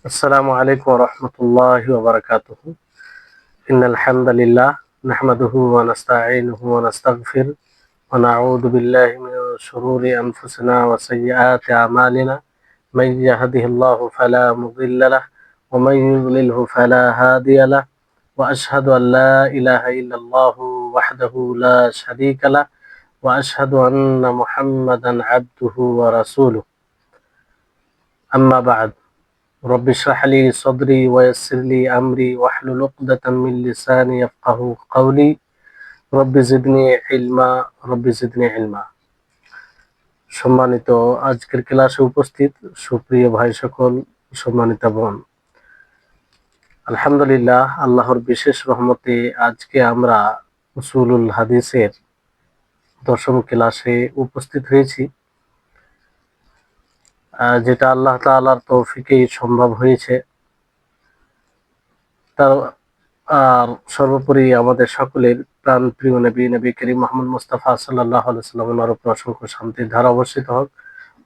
السلام عليكم ورحمة الله وبركاته. إن الحمد لله نحمده ونستعينه ونستغفر ونعوذ بالله من شرور أنفسنا وسيئات أعمالنا. من يهده الله فلا مضل له ومن يضلله فلا هادي له، وأشهد أن لا إله إلا الله وحده لا شريك له، وأشهد أن محمدا عبده ورسوله. أما بعد، رب اشرح لي صدري ويسر لي أمري واحلل عقدة من لساني يفقهوا قولي. رب زدني علما رب زدني علما। সম্মানিত আজকের ক্লাসে উপস্থিত সুপ্রিয় ভাই সকল, সম্মানিত বোন, আলহামদুলিল্লাহ, আল্লাহর বিশেষ রহমতে আজকে আমরা উসুলুল হাদিসের 10ম ক্লাসে উপস্থিত হয়েছি, যেটা আল্লাহ তাআলার তৌফিকেই সম্ভব হয়েছে। তার আর সর্বোপরি আমাদের সকলের প্রাণ প্রিয় নবী করিম মুহাম্মদ মুস্তাফা সাল্লাল্লাহু আলাইহি ওয়াসাল্লামের উপর অসংখ্য শান্তির ধারা বর্ষিত হোক।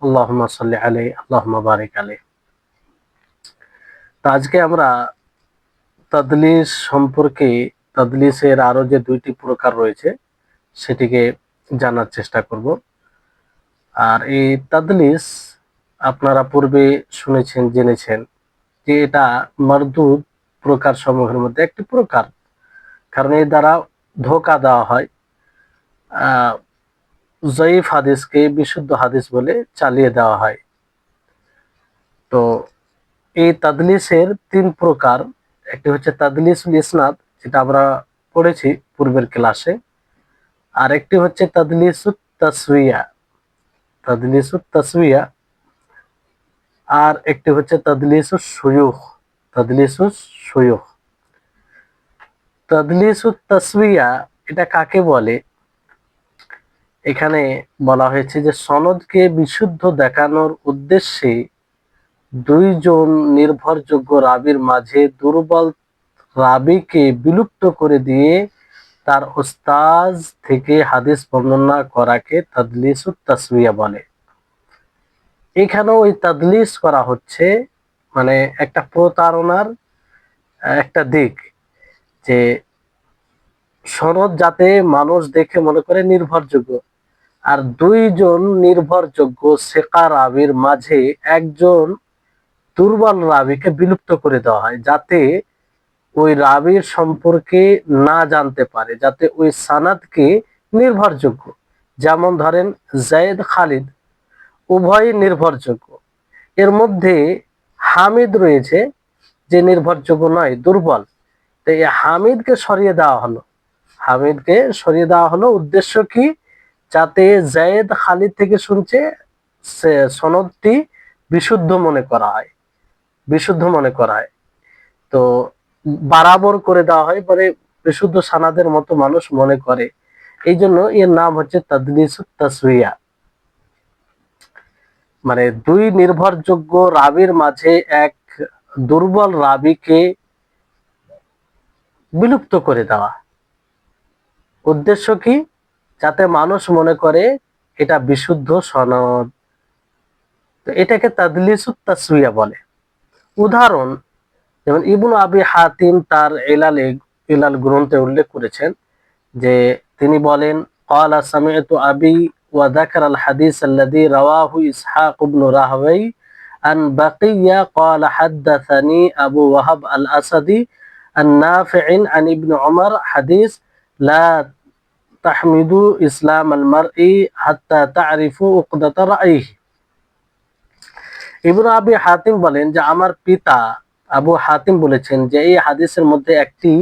আল্লাহুম্মা সাল্লি আলাইহি আল্লাহুম্মা বারিক আলাইহি। তো আজকে আমরা তাদলিস সম্পর্কে, তাদলিসের আরো যে 2টি প্রকার রয়েছে সেটিকে জানার চেষ্টা করব। আর এই তাদলিস আপনারা পূর্বে শুনেছেন, জেনেছেন যে এটা মারদুদ প্রকার সমূহের মধ্যে একটি প্রকার, কারণ এর দ্বারা ধোঁকা দেওয়া হয়, জয়ীফ হাদিসকে বিশুদ্ধ হাদিস বলে চালিয়ে দেওয়া হয়। তো এই তাদলিসের 3 প্রকার। একটি হচ্ছে তাদলিসুল ইসনাদ, যেটা আমরা পড়েছি পূর্বের ক্লাসে। আর একটি হচ্ছে তাদলিসুত তাসওয়িয়া, তাদলিসুত তাসওয়িয়া। আর একটি হচ্ছে তাদলিসুস শুয়ুখ, তাদলিসুস শুয়ুখ। তাদলিসুত তাসওয়িয়া এটা কাকে বলে? এখানে বলা হয়েছে যে সনদকে বিশুদ্ধ দেখানোর উদ্দেশ্যে 2 জন নির্ভরযোগ্য রাবীর মাঝে দুর্বল রাবীকে বিলুপ্ত করে দিয়ে তার ওস্তাদ থেকে হাদিস বর্ণনা করাকে তাদলিসুত তাসওয়িয়া বলে। এখানেও ওই তাদলিস করা হচ্ছে, মানে একটা প্রতারণার একটা দিক, যে সনদ যাতে মানুষ দেখে মনে করে নির্ভরযোগ্য, আর 2 জন নির্ভরযোগ্য সেকা রাবীর মাঝে একজন দুর্বল রাবীকে বিলুপ্ত করে দেওয়া হয়, যাতে ওই রাবীর সম্পর্কে না জানতে পারে, যাতে ওই সানাদকে নির্ভরযোগ্য। যেমন ধরেন যায়েদ খালিদ উভয়ই নির্ভরযোগ্য, এর মধ্যে হামিদ রয়েছে যে নির্ভরযোগ্য নয়, দুর্বল। তো এই হামিদকে সরিয়ে দেওয়া হলো, হামিদকে সরিয়ে দেওয়া হলো। উদ্দেশ্য কি? যাতে যায়েদ খালিদ থেকে শুনছে সে সনদটি বিশুদ্ধ মনে করা হয়, বিশুদ্ধ মনে করা হয়। তো বরাবর করে দেওয়া হয়, পরে বিশুদ্ধ সানাদের মতো মানুষ মনে করে। এই জন্য এর নাম হচ্ছে তাদলিসুত তাসওয়িয়া। মানে 2 নির্ভরযোগ্য রাবীর মাঝে এক দুর্বল রাবীকে বিলুপ্ত করে দেওয়া। উদ্দেশ্য কি? যাতে মানুষ মনে করে এটা বিশুদ্ধ সনদ। তো এটাকে তাদলিসুত তাসওয়িয়া বলে। উদাহরণ, যেমন ইবনু আবি হাতিম তার ইলাল গ্রন্থে উল্লেখ করেছেন যে তিনি বলেন, قال سمعت أبي وذكر الحديث الذي رواه إسحاق بن راهوي عن بقية قال حدثني أبو وهب الأسدي النافع عن ابن عمر حديث لا تحمدوا إسلام المرء حتى تعرفوا عقدة رأيه। ইবনু আবি হাতিম বলেন যে আমার পিতা আবু হাতিম বলেছেন যে এই হাদিসের মধ্যে একটি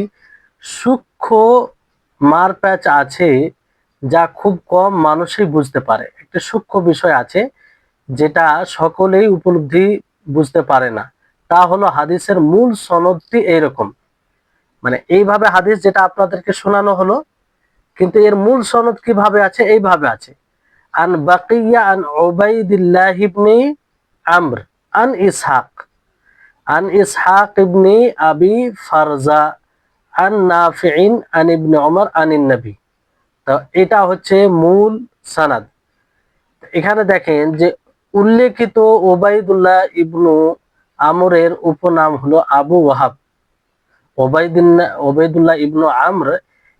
সূক্ষ্ম মারপ্যাচ আছে, যা খুব কম মানুষই বুঝতে পারে। একটা সূক্ষ্ম বিষয় আছে যেটা সকলেই উপলব্ধি বুঝতে পারে না। তা হলো হাদিসের মূল সনদটি এইরকম, মানে এইভাবে হাদিস যেটা আপনাদেরকে শোনানো হলো, কিন্তু এর মূল সনদ কিভাবে আছে? এইভাবে আছে, আন বাকিয়া আন উবাইদিল্লাহ ইবনে আমর আন ইসহাক ইবনে আবি ফারজা আন নাফিইন আন ইবনে ওমর আনিন নবী। তো এটা হচ্ছে মূল সানাদ। এখানে দেখেন যে উল্লেখিত ওবাইদুল্লাহ ইবনু আমরের উপনাম হলো আবু ওয়াহাব। ওবাইদুল্লাহ ইবনু আমর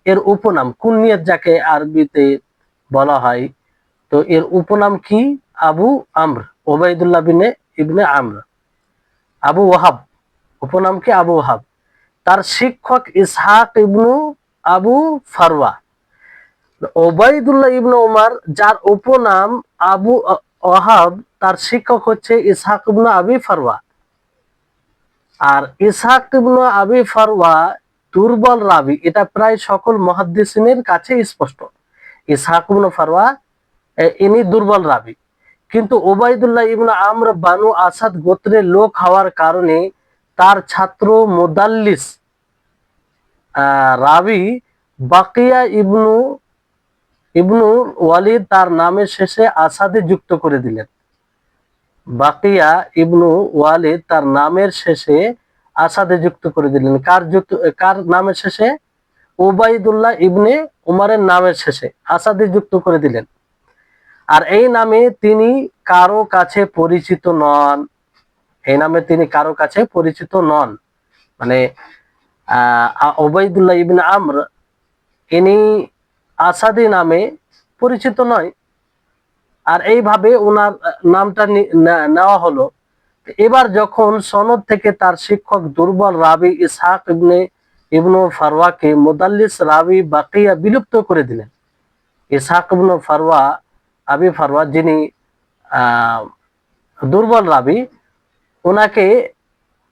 এর উপনাম, কুনিয়াত যাকে আরবিতে বলা হয়, তো এর উপনাম কি? আবু আমর। ওবাইদুল্লাহ ইবনে আমর, আবু ওয়াহাব, উপনাম কি? আবু ওয়াহাব। তার শিক্ষক ইসহাক ইবনু আবু ফারওয়া। ওবাইদুল্লাহ ইবনু উমার যার উপনাম আবু ওয়াহাব, তার শিক্ষক হচ্ছে ইসহাক ইবনু আবি ফারওয়া। আর ইসহাক ইবনু আবি ফারওয়া দুর্বল রাবি, এটা প্রায় সকল মুহাদ্দিসিনের কাছে স্পষ্ট। ইসহাক ইবনু ফারওয়া ইনি দুর্বল রাবি। কিন্তু ওবাইদুল্লাহ ইবনু আমর বানু আসাদ গোত্রের লোক হওয়ার কারণে তার ছাত্র মুদাল্লিস রাবি বাকিয়া ইবনু ইবনু ওয়ালিদ তার নামের শেষে আসাদে যুক্ত করে দিলেন। বাকিয়া ইবনু ওয়ালিদ তার নামের শেষে আসাদে যুক্ত করে দিলেন। কার নামের শেষে? ওবাইদুল্লাহ ইবনে উমারের নামের শেষে আসাদে যুক্ত করে দিলেন। আর এই নামে তিনি কারো কাছে পরিচিত নন। এই নামে তিনি কারো কাছে পরিচিত নন। মানে ওবাইদুল্লাহ ইবনে আমর ইনি আসাদি নামে পরিচিত নয়। আর এইভাবে ওনার নামটা নেওয়া হলো। এবার যখন সনদ থেকে তার শিক্ষক দুর্বল রাবি ইসহাক ইবনু ফারওয়াকে মুদাল্লিস রাবি বাকিয়া বিলুপ্ত করে দিলেন। ইসহাক ইবনু ফারওয়া, আবি ফারওয়া, যিনি দুর্বল রাবি, ওনাকে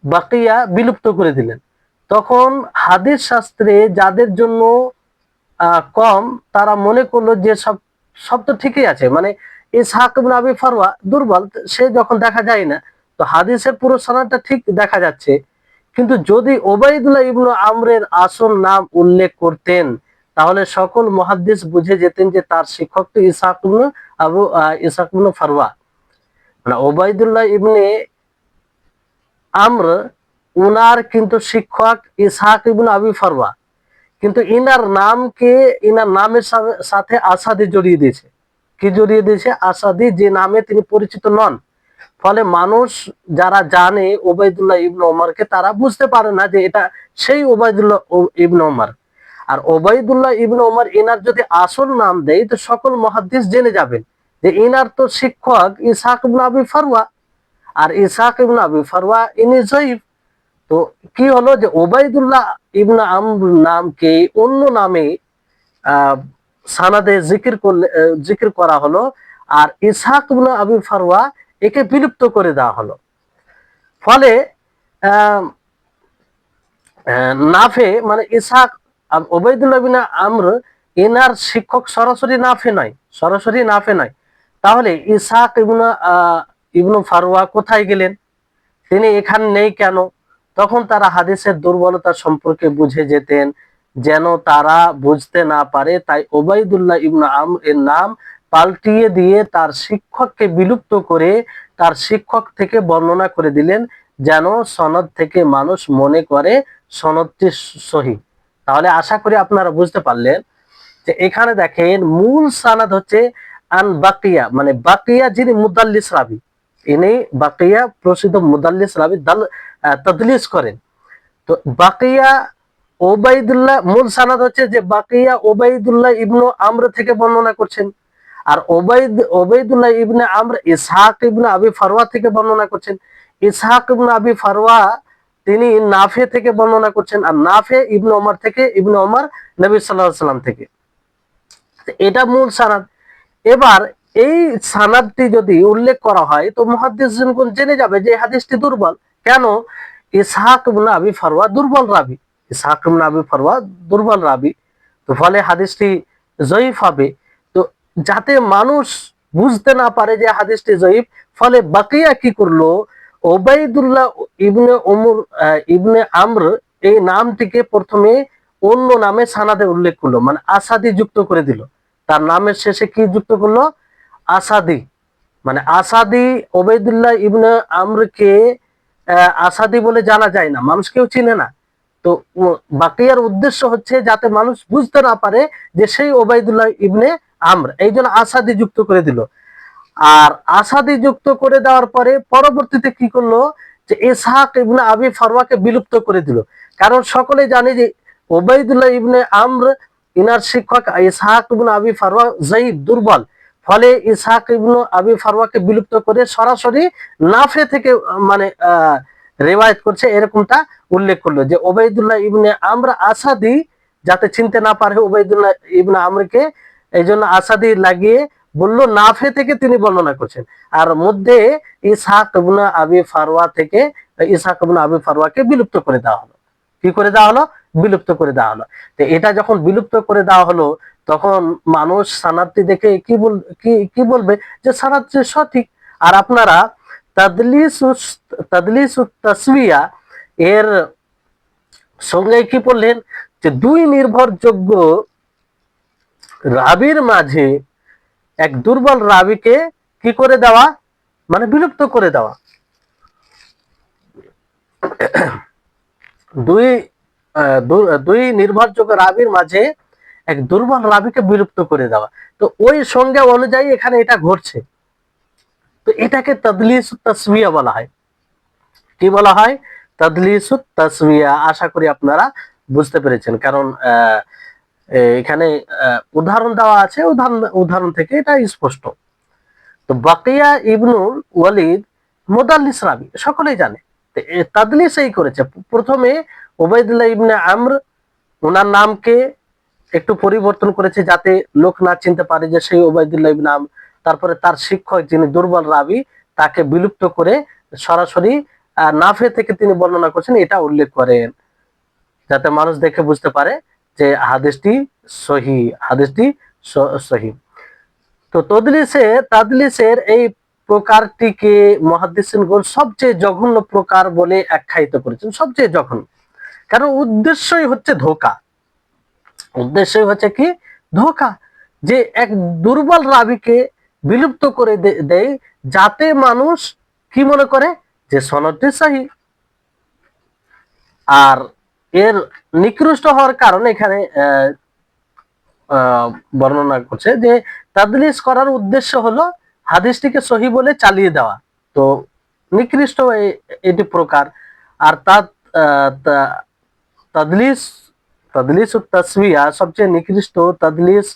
বাকিয়া বিলুপ্ত করে দিলেন। তখন হাদিস শাস্ত্রে যাদের জন্য কম, তারা মনে করলো যে সব তো ঠিকই আছে, মানে ইসহাক ইবনে আবি ফারওয়া দুর্বল, সে যখন দেখা যায় না, তো হাদিসের পুরো সনদটা ঠিক দেখা যাচ্ছে। কিন্তু যদি ওবাইদুল্লাহ ইবনু আমরের আসল নাম উল্লেখ করতেন, তাহলে সকল মুহাদ্দিস বুঝে যেতেন যে তার শিক্ষক তো ইসহাক ইবনে ফারওয়া। মানে ওবাইদুল্লাহ ইবনে আমর, উনার কিন্তু শিক্ষক ইসহাক ইবনে আবি ফারওয়া, কিন্তু ইনার নামকে ইনার নামের সাথে আসাদি জড়িয়ে দিয়েছে। কি জড়িয়ে দিয়েছে? আসাদি, যে নামে তিনি পরিচিত নন। ফলে মানুষ যারা জানে ওবাইদুল্লাহ ইবনে ওমরকে, তারা বুঝতে পারে না যে এটা সেই ওবাইদুল্লাহ ইবনে ওমর। আর ওবাইদুল্লাহ ইবনে ওমর ইনার যদি আসল নাম দেয়, তো সকল মুহাদ্দিস জেনে যাবেন যে ইনার তো শিক্ষক ইসহাক ইবনে আবি ফারওয়া। আর ইসহাক ইবনে আবি ফারওয়া ইনি জয়ীফ। তো কি হলো যে ওবাইদুল্লাহ ইবনে আমর নামকে অন্য নামে সানাদে জিকির করা হলো, আর ইসহাক ইবনে আবি ফারওয়া একে বিলুপ্ত করে দেওয়া হলো। ফলে নাফে, মানে ইসহাক ওবাইদুল্লাহ ইবনে আমর, এনার শিক্ষক সরাসরি নাফে নয়। তাহলে ইসহাক ইবনে ফারওয়া কোথায় গেলেন? তিনি এখানে নেই কেন? তখন তারা হাদিসের দুর্বলতা সম্পর্কে বুঝে যেতেন। যেন তারা বুঝতে না পারে, তাই ওবাইদুল্লাহ ইবনে আমর এর নাম পাল্টিয়ে দিয়ে তার শিক্ষককে বিলুপ্ত করে তার শিক্ষক থেকে বর্ণনা করে দিলেন, যেন সনদ থেকে মানুষ মনে করে সনদটি সহি। তাহলে আশা করি আপনারা বুঝতে পারলেন যে এখানে দেখেন মূল সানাদ হচ্ছে আন বাকিয়া, মানে বাকিয়া যিনি মুদাল্লিস রাবি, ইনি বাকিয়া প্রসিদ্ধ মুদাল্লিস রাবি, তাদলিস করেন। তো বাকিয়া ওবাইদুল্লাহ, মূল সানাদ হচ্ছে যে বাকিয়া ওবাইদুল্লাহ ইবনু আমর থেকে বর্ণনা করছেন। আর ওবাইদুল্লাহ ইবনে আমর ইসহাক ইবনে আবি ফারওয়া থেকে বর্ণনা করছেন। ইসহাক ইবনে আবি ফারওয়া তিনি নাফে থেকে বর্ণনা করছেন, আর নাফে ইবনে ওমর থেকে, ইবনে ওমর নবী সাল্লাল্লাহু আলাইহি সাল্লাম থেকে। এটা মূল সানাদ। এবার এই সানাদটি যদি উল্লেখ করা হয়, তো মুহাদ্দিসগণ জেনে যাবে যে হাদিসটি দুর্বল। কেন? ইসহাক ইবনে আবি ফারওয়া দুর্বল রাবি। ইসহাক ইবনে আবি ফারওয়া দুর্বল রাবি, তো ফলে হাদিসটি জয়ীফ হবে। তো যাতে মানুষ বুঝতে না পারে যে হাদিসটি জয়ীফ, ফলে বাকিয়া কি করলো? ওবাইদুল্লাহ ইবনে আমর এই নামটিকে প্রথমে অন্য নামে সানাদে উল্লেখ করলো, মানে আসাদি যুক্ত করে দিল। তার নামের শেষে কি যুক্ত করলো? আসাদি। মানে আসাদি, ওবাইদুল্লাহ ইবনে আমরকে আসাদি বলে জানা যায় না, মানুষ কেউ চিনে না। তো বাকিয়ার উদ্দেশ্য হচ্ছে যাতে মানুষ বুঝতে না পারে যে সেই ওবাইদুল্লাহ ইবনে আমর, এই জন্য আসাদি যুক্ত করে দিল। আর আসাদি যুক্ত করে দেওয়ার পরে পরবর্তীতে কি করলো? যে ইসহাক ইবনে আবি ফারওয়াকে বিলুপ্ত করে দিল। কারণ সকলে জানে যে ওবাইদুল্লাহ ইবনে আমর ইনার শিক্ষক ইসহাক ইবনে আবি ফারওয়া যায়ীফ দুর্বল, ফলে ইসহাক ইবনে আবি ফারওয়াকে বিলুপ্ত করে সরাসরি নাফে থেকে মানে রেওয়ায়াত করছে, এরকমটা উল্লেখ করলো যে ওবাইদুল্লাহ ইবনে আমর আসাদি যাতে চিনতে না পারে ওবাইদুল্লাহ ইবনে আমরকে, এই জন্য আসাদি লাগিয়ে বললো নাফে থেকে তিনি বর্ণনা করছেন। আর মধ্যে ইসহাক ইবনে আবি ফারওয়া থেকে ইসহাক ইবনে আবি ফারওয়াকে বিলুপ্ত করে দেওয়া হলো। কি করে দেওয়া হলো? বিলুপ্ত করে দেওয়া হলো। তো এটা যখন বিলুপ্ত করে দেওয়া হলো তখন মানুষ সানাদটি দেখে কি বলবে যে সানাদটি সঠিক। আর আপনারা তাদলিসুত তাসবিয়া এর সঙ্গে কি বললেন যে দুই নির্ভরযোগ্য রাবির মাঝে এক দুর্বল রাবিকে কি করে দেওয়া, মানে বিলুপ্ত করে দেওয়া। দুই নির্ভরযোগ্য রাবির মাঝে এক দুর্বল রাবিকে বিলুপ্ত করে দেওয়া। তো ওই সংজ্ঞা অনুযায়ী এখানে এটা ঘটছে। তো এটাকে তাদলিসুত তাসবিয়া বলা হয়। কি বলা হয়? তাদলিসুত তাসবিয়া। আশা করি আপনারা বুঝতে পেরেছেন, কারণ এখানে উদাহরণ দেওয়া আছে, উদাহরণ থেকে এটা স্পষ্ট। তো বাকিয়া ইবনুল ওয়ালিদ মুদাল্লিস রাবি, সকলেই জানে। তাদলিস এই করেছে। প্রথমে ওবাইদুল্লাহ ইবনে আমর ওনার নামকে একটু পরিবর্তন করেছে যাতে লোক না চিনতে পারে যে সেই ওবাইদুল্লাহ ইবনে আমর। তারপরে তার শিক্ষক যিনি দুর্বল রাবি তাকে বিলুপ্ত করে সরাসরি নাফে থেকে তিনি বর্ণনা করছেন, এটা উল্লেখ করেন যাতে মানুষ দেখে বুঝতে পারে যে হাদিসটি সহি, হাদিসটি সহি। তো তাদলিসের এই প্রকারটিকে মুহাদ্দিসিনগণ সবচেয়ে জঘন্য প্রকার বলে আখ্যায়িত করেছেন, সবচেয়ে জঘন্য। কারণ উদ্দেশ্যই হচ্ছে ধোঁকা। উদ্দেশ্যই হচ্ছে কি? ধোঁকা। যে এক দুর্বল রাবিকে বিলুপ্ত করে দেয় যাতে মানুষ কি মনে করে যে সনদটি সহি। আর এর নিকৃষ্ট হওয়ার কারণ এখানে বর্ণনা করছে যে তাদলিস করার উদ্দেশ্য হলো হাদিসটিকে সহি বলে চালিয়ে দেওয়া। তো নিকৃষ্ট এটি প্রকার। আর তাদলিস তাসবিয়া সবচেয়ে নিকৃষ্ট। তাদলিস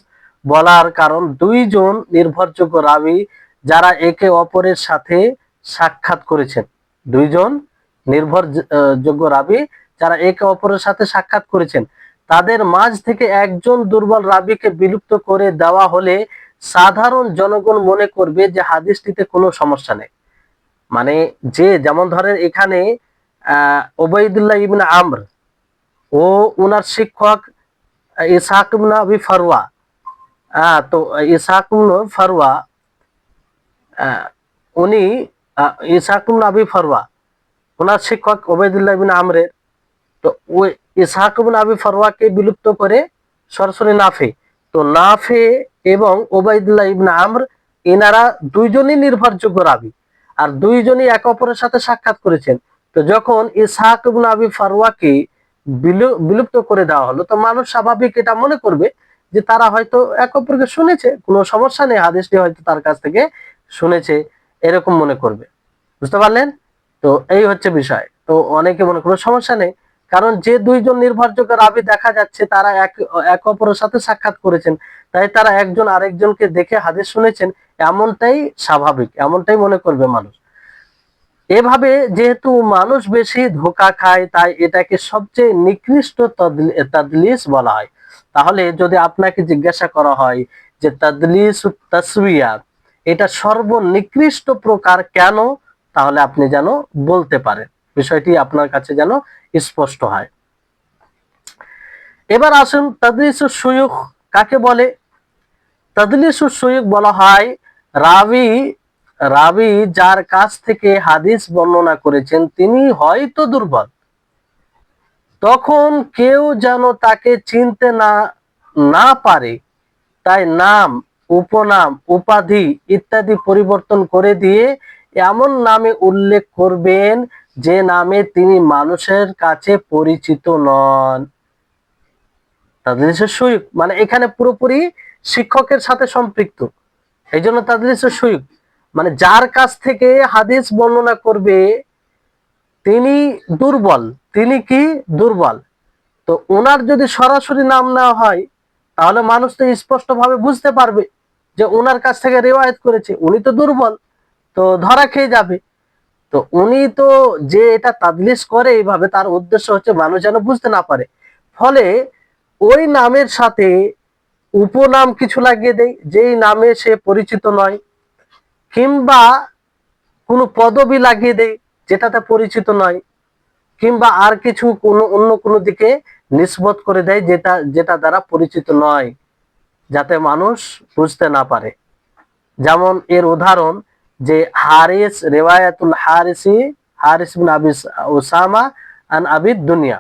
বলার কারণ দুইজন নির্ভরযোগ্য রাবি যারা একে অপরের সাথে সাক্ষাৎ করেছেন, দুইজন নির্ভরযোগ্য রাবি যারা একে অপরের সাথে সাক্ষাৎ করেছেন তাদের মাঝ থেকে একজন দুর্বল রাবিকে বিলুপ্ত করে দেওয়া হলে সাধারণ জনগণ মনে করবে যে হাদিসটিতে কোনো সমস্যা নেই। মানে যে যেমন ধরেন এখানে ওবাইদুল্লাহ ইবনে আমর ও উনার শিক্ষক ইসহাক ইবনে আবি ফারওয়া, তো ইসহাক ইবনে ফারওয়া উনি ইসহাক ইবনে আবি ফারওয়া ওনার শিক্ষক ওবাইদুল্লাহ ইবনে আমরের, তো ওই ইসহাক ইবনে আবি ফারওয়াকে বিলুপ্ত করে সরাসরি নাফে। তো নাফে এবং ওবাইদুল্লাহ ইবনে আমর এনারা দুইজনই নির্ভরযোগ্য রাবি আর দুইজনই একে অপরের সাথে সাক্ষাৎ করেছেন। তো যখন ইসহাক ইবনে আবি ফারওয়াকে বিলুপ্ত করে দেওয়া হলো তো মানুষ স্বাভাবিক এটা মনে করবে যে তারা হয়তো একে অপরকে শুনেছে, কোনো সমস্যা নেই, হাদিসটি হয়তো তার কাছ থেকে শুনেছে, এরকম মনে করবে। বুঝতে পারলেন? তো এই হচ্ছে বিষয়। তো অনেকে মনে করবে সমস্যা নেই, কারণ যে দুইজন নির্ভরযোগ্য রাবি দেখা যাচ্ছে তারা এক অপরের সাথে সাক্ষাৎ করেছেন, তাই তারা একজন আরেকজনকে দেখে হাদিস শুনেছেন, এমনটাই স্বাভাবিক, এমনটাই মনে করবে মানুষ। এভাবে যেহেতু মানুষ বেশি ধোঁকা খায় তাই এটাকে সবচেয়ে নিকৃষ্ট তাদলিস বলা হয়। তাহলে যদি আপনাকে জিজ্ঞাসা করা হয় যে তাদলিস তাসবিয়া এটা সর্বনিকৃষ্ট প্রকার কেন, তাহলে আপনি যেন বলতে পারেন, বিষয়টি আপনার কাছে যেন স্পষ্ট হয়। এবার আসুন তাদলিসুস শুয়ুখ কাকে বলে। তাদলিসুস শুয়ুখ বলা হয় রাবি যার কাছ থেকে হাদিস বর্ণনা করেছেন তিনি হয়তো দুর্বল, তখন কেউ যেন তাকে চিনতে না পারে তাই নাম, উপনাম, উপাধি ইত্যাদি পরিবর্তন করে দিয়ে এমন নামে উল্লেখ করবেন যে নামে তিনি মানুষের কাছে পরিচিত নন। তাদলিসুস শুয়ুখ মানে এখানে পুরোপুরি শিক্ষকের সাথে সম্পৃক্ত, এই জন্য তাদলিসুস শুয়ুখ মানে যার কাছ থেকে হাদিস বর্ণনা করবে তিনি দুর্বল, তিনি কি দুর্বল। তো ওনার যদি সরাসরি নাম নেওয়া হয় তাহলে মানুষ তো স্পষ্ট ভাবে বুঝতে পারবে যে ওনার কাছ থেকে রিওয়ায়াত করেছে, উনি তো দুর্বল, তো ধরা খেয়ে যাবে। তো উনি তো যে এটা তাদলিস করে এইভাবে, তার উদ্দেশ্য হচ্ছে মানুষ যেন বুঝতে না পারে, ফলে ওই নামের সাথে উপনাম কিছু লাগিয়ে দেয় যেই নামে সে পরিচিত নয়, কিংবা কোনো পদবি লাগিয়ে দেয় যেটাতে পরিচিত নয়, কিংবা আর কিছু কোনো অন্য কোনো দিকে নিসবত করে দেয় যেটা যেটা দ্বারা পরিচিত নয়, যাতে মানুষ বুঝতে না পারে। যেমন এর উদাহরণ যে হারিস, রিওয়ায়াতুল হারিসি, হারিস বিন আবি উসামা আন আবি দুনিয়া,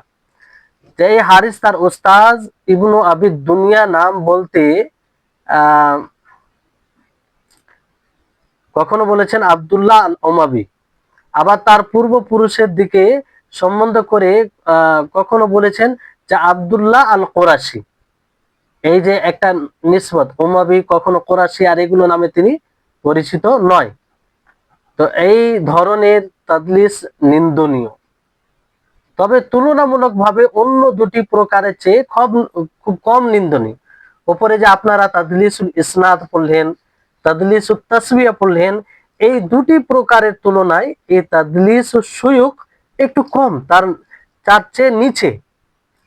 যে এই হারিস তার উস্তাজ ইবনু আবি দুনিয়া নাম বলতে আহ কখনো বলেছেন আব্দুল্লাহ আল ওমাবি, আবার তার পূর্বপুরুষের দিকে সম্বন্ধ করে কখনো বলেছেন যে আব্দুল্লাহ আল কোরাশি। এই যে একটা নিসবত, ওমাবি কখনো কোরাশি, আর এগুলো নামে তিনি পরিচিত নয়। তো এই ধরনের তাদলিস নিন্দনীয়, তবে তুলনামূলকভাবে অন্য দুটি প্রকারের চেয়ে খুব কম নিন্দনীয়। উপরে যে আপনারা তাদলিসুল ইসনাদ পড়লেন, তাদলিসুল তাসবিয়া পড়লেন, এই দুটি প্রকারের তুলনায় এই তাদলিসুল সুয়ুক একটু কম, তার চেয়ে নিচে,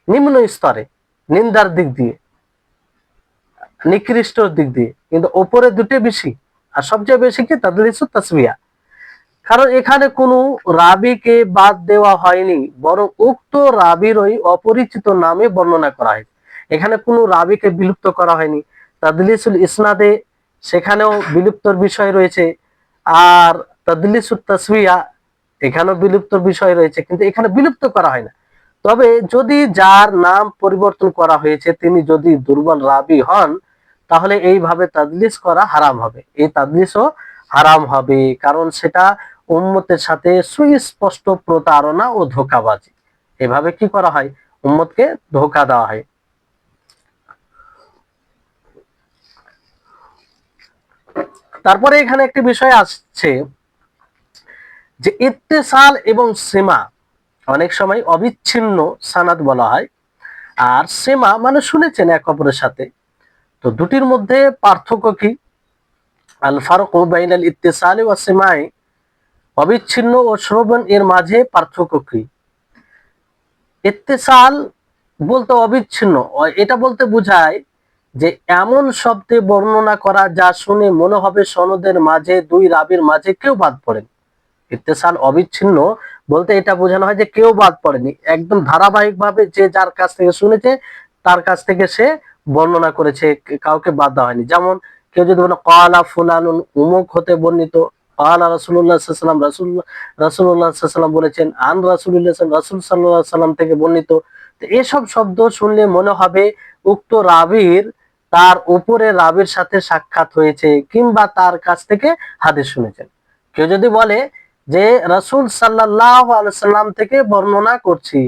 নিম্ন স্তরে, নিন্দার দিক দিয়ে, নিকৃষ্টর দিক দিয়ে, কিন্তু ওপরে দুটো বেশি। আর সবচেয়ে বেশি কি তাদলিসুল তাসবিয়া, কারণ এখানে কোনো রাবিকে বাদ দেওয়া হয়নি, বরং উক্ত রাবিরই অপরিচিত নামে বর্ণনা করা হয়। এখানে কোনো রাবিকে বিলুপ্ত করা হয়নি। তাদলিসুল ইসনাদে সেখানেও বিলুপ্তর বিষয় রয়েছে, আর তাদলিসুল তাসবিয়া এখানেও বিলুপ্তর বিষয় রয়েছে, কিন্তু এখানে বিলুপ্ত করা হয় না। তবে যদি যার নাম পরিবর্তন করা হয়েছে তিনি যদি দুর্বল রাবি হন, তাহলে এইভাবে তাদলিস করা হারাম হবে, এই তাদলিসও হারাম হবে, কারণ সেটা উম্মতের সাথে সুস্পষ্ট প্রতারণা ও ধোঁকাবাজি। এভাবে কি করা হয়, উম্মতকে ধোঁকা দেওয়া হয়। তারপরে এখানে একটি বিষয় আসছে যে ইত্তেসাল এবং সীমা, অনেক সময় অবিচ্ছিন্ন সানাদ বলা হয়, আর সীমা মানে শুনেছেন এক অপরের সাথে। তো দুটির মধ্যে পার্থক্য কি? আল ফারকু বাইনাল ইত্তিসালি ওয়াস সিমাই, অবিচ্ছিন্ন ও শ্রবণ এর মাঝে পার্থক্য কি? ইত্তিসাল বলতে অবিচ্ছিন্ন, এটা বলতে বোঝায় যে এমন শব্দে বর্ণনা করা যা শুনে মনে হবে সনদের মাঝে দুই রাবির মাঝে কেউ বাদ পড়েন। ইত্তেসাল অবিচ্ছিন্ন বলতে এটা বোঝানো হয় যে কেউ বাদ পড়েনি, একদম ধারাবাহিকভাবে যে যার কাছ থেকে শুনেছে তার কাছ থেকে সে বর্ণনা করেছে, কাউকে বাদ দেওয়া হয়নি। যেমন কেউ যদি বলে ক্বালা ফুলানুন, উমুক হতে বর্ণিত, ক্বালা রাসূলুল্লাহ সাল্লাল্লাহু আলাইহি ওয়াসাল্লাম, রাসূলুল্লাহ সাল্লাল্লাহু আলাইহি ওয়াসাল্লাম বলেছেন, আন রাসূলুল্লাহ, রাসূল সাল্লাল্লাহু আলাইহি ওয়াসাল্লাম থেকে বর্ণিত। তো এসব শব্দ শুনলে মনে হবে উক্ত রাবীর তার উপরে রাবীর সাথে সাক্ষাৎ হয়েছে, কিংবা তার কাছ থেকে হাদিস শুনেছেন। কেউ যদি বলে যে রাসূল সাল্লাল্লাহু আলাইহি সাল্লাম থেকে বর্ণনা করছি,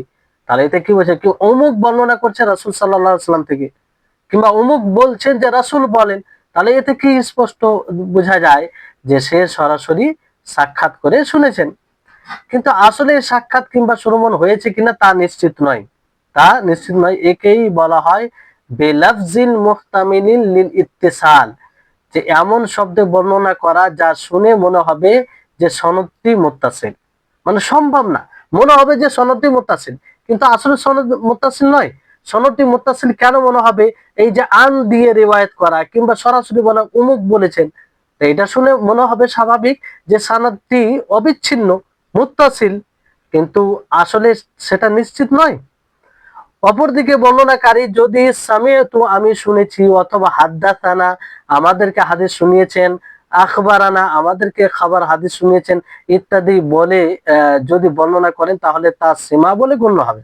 তাহলে এতে কি বোঝায়, কেউ অমুক বর্ণনা করছে রাসূল সাল্লাল্লাহু আলাইহি সাল্লাম থেকে, কিংবা অমুক বলছেন যে রাসূল বলেন, তাহলে এতে কি স্পষ্ট বোঝা যায় যে সে সরাসরি সাক্ষাৎ করে শুনেছেন। কিন্তু আসলে সাক্ষাৎ কিংবা শ্রবণ হয়েছে কিনা তা নিশ্চিত নয়, তা নিশ্চিত নয়। একেই বলা হয় বেলাফজিল মুহতামিলিন লিল ইত্তিসাল, যে এমন শব্দে বর্ণনা করা যা শুনে মনে হবে যে সনদটি মুত্তাসিল, মানে সম্ভব না, মনে হবে যে সনদটি মুত্তাসিল, কিন্তু আসলে সনদ মুত্তাসিল নয়। সনদটি মুত্তাসিল কেন মনে হবে? এই যে আন দিয়ে রিওয়ায়াত করা, কিংবা সরাসরি বলা উমুক বলেছেন, এটা শুনে মনে হবে স্বাভাবিক যে সনদটি অবিচ্ছিন্ন, মুত্তাসিল, কিন্তু আসলে সেটা নিশ্চিত নয়। অপরদিকে বর্ণনাকারী যদি সামিয়তু আমি শুনেছি, অথবা হাদ্দাসানা আমাদেরকে হাদিস শুনিয়েছেন, আখবারানা আমাদেরকে খাবার হাদিস শুনিয়েছেন ইত্যাদি বলে যদি বর্ণনা করেন, তাহলে তা সীমা বলে গণ্য হবে।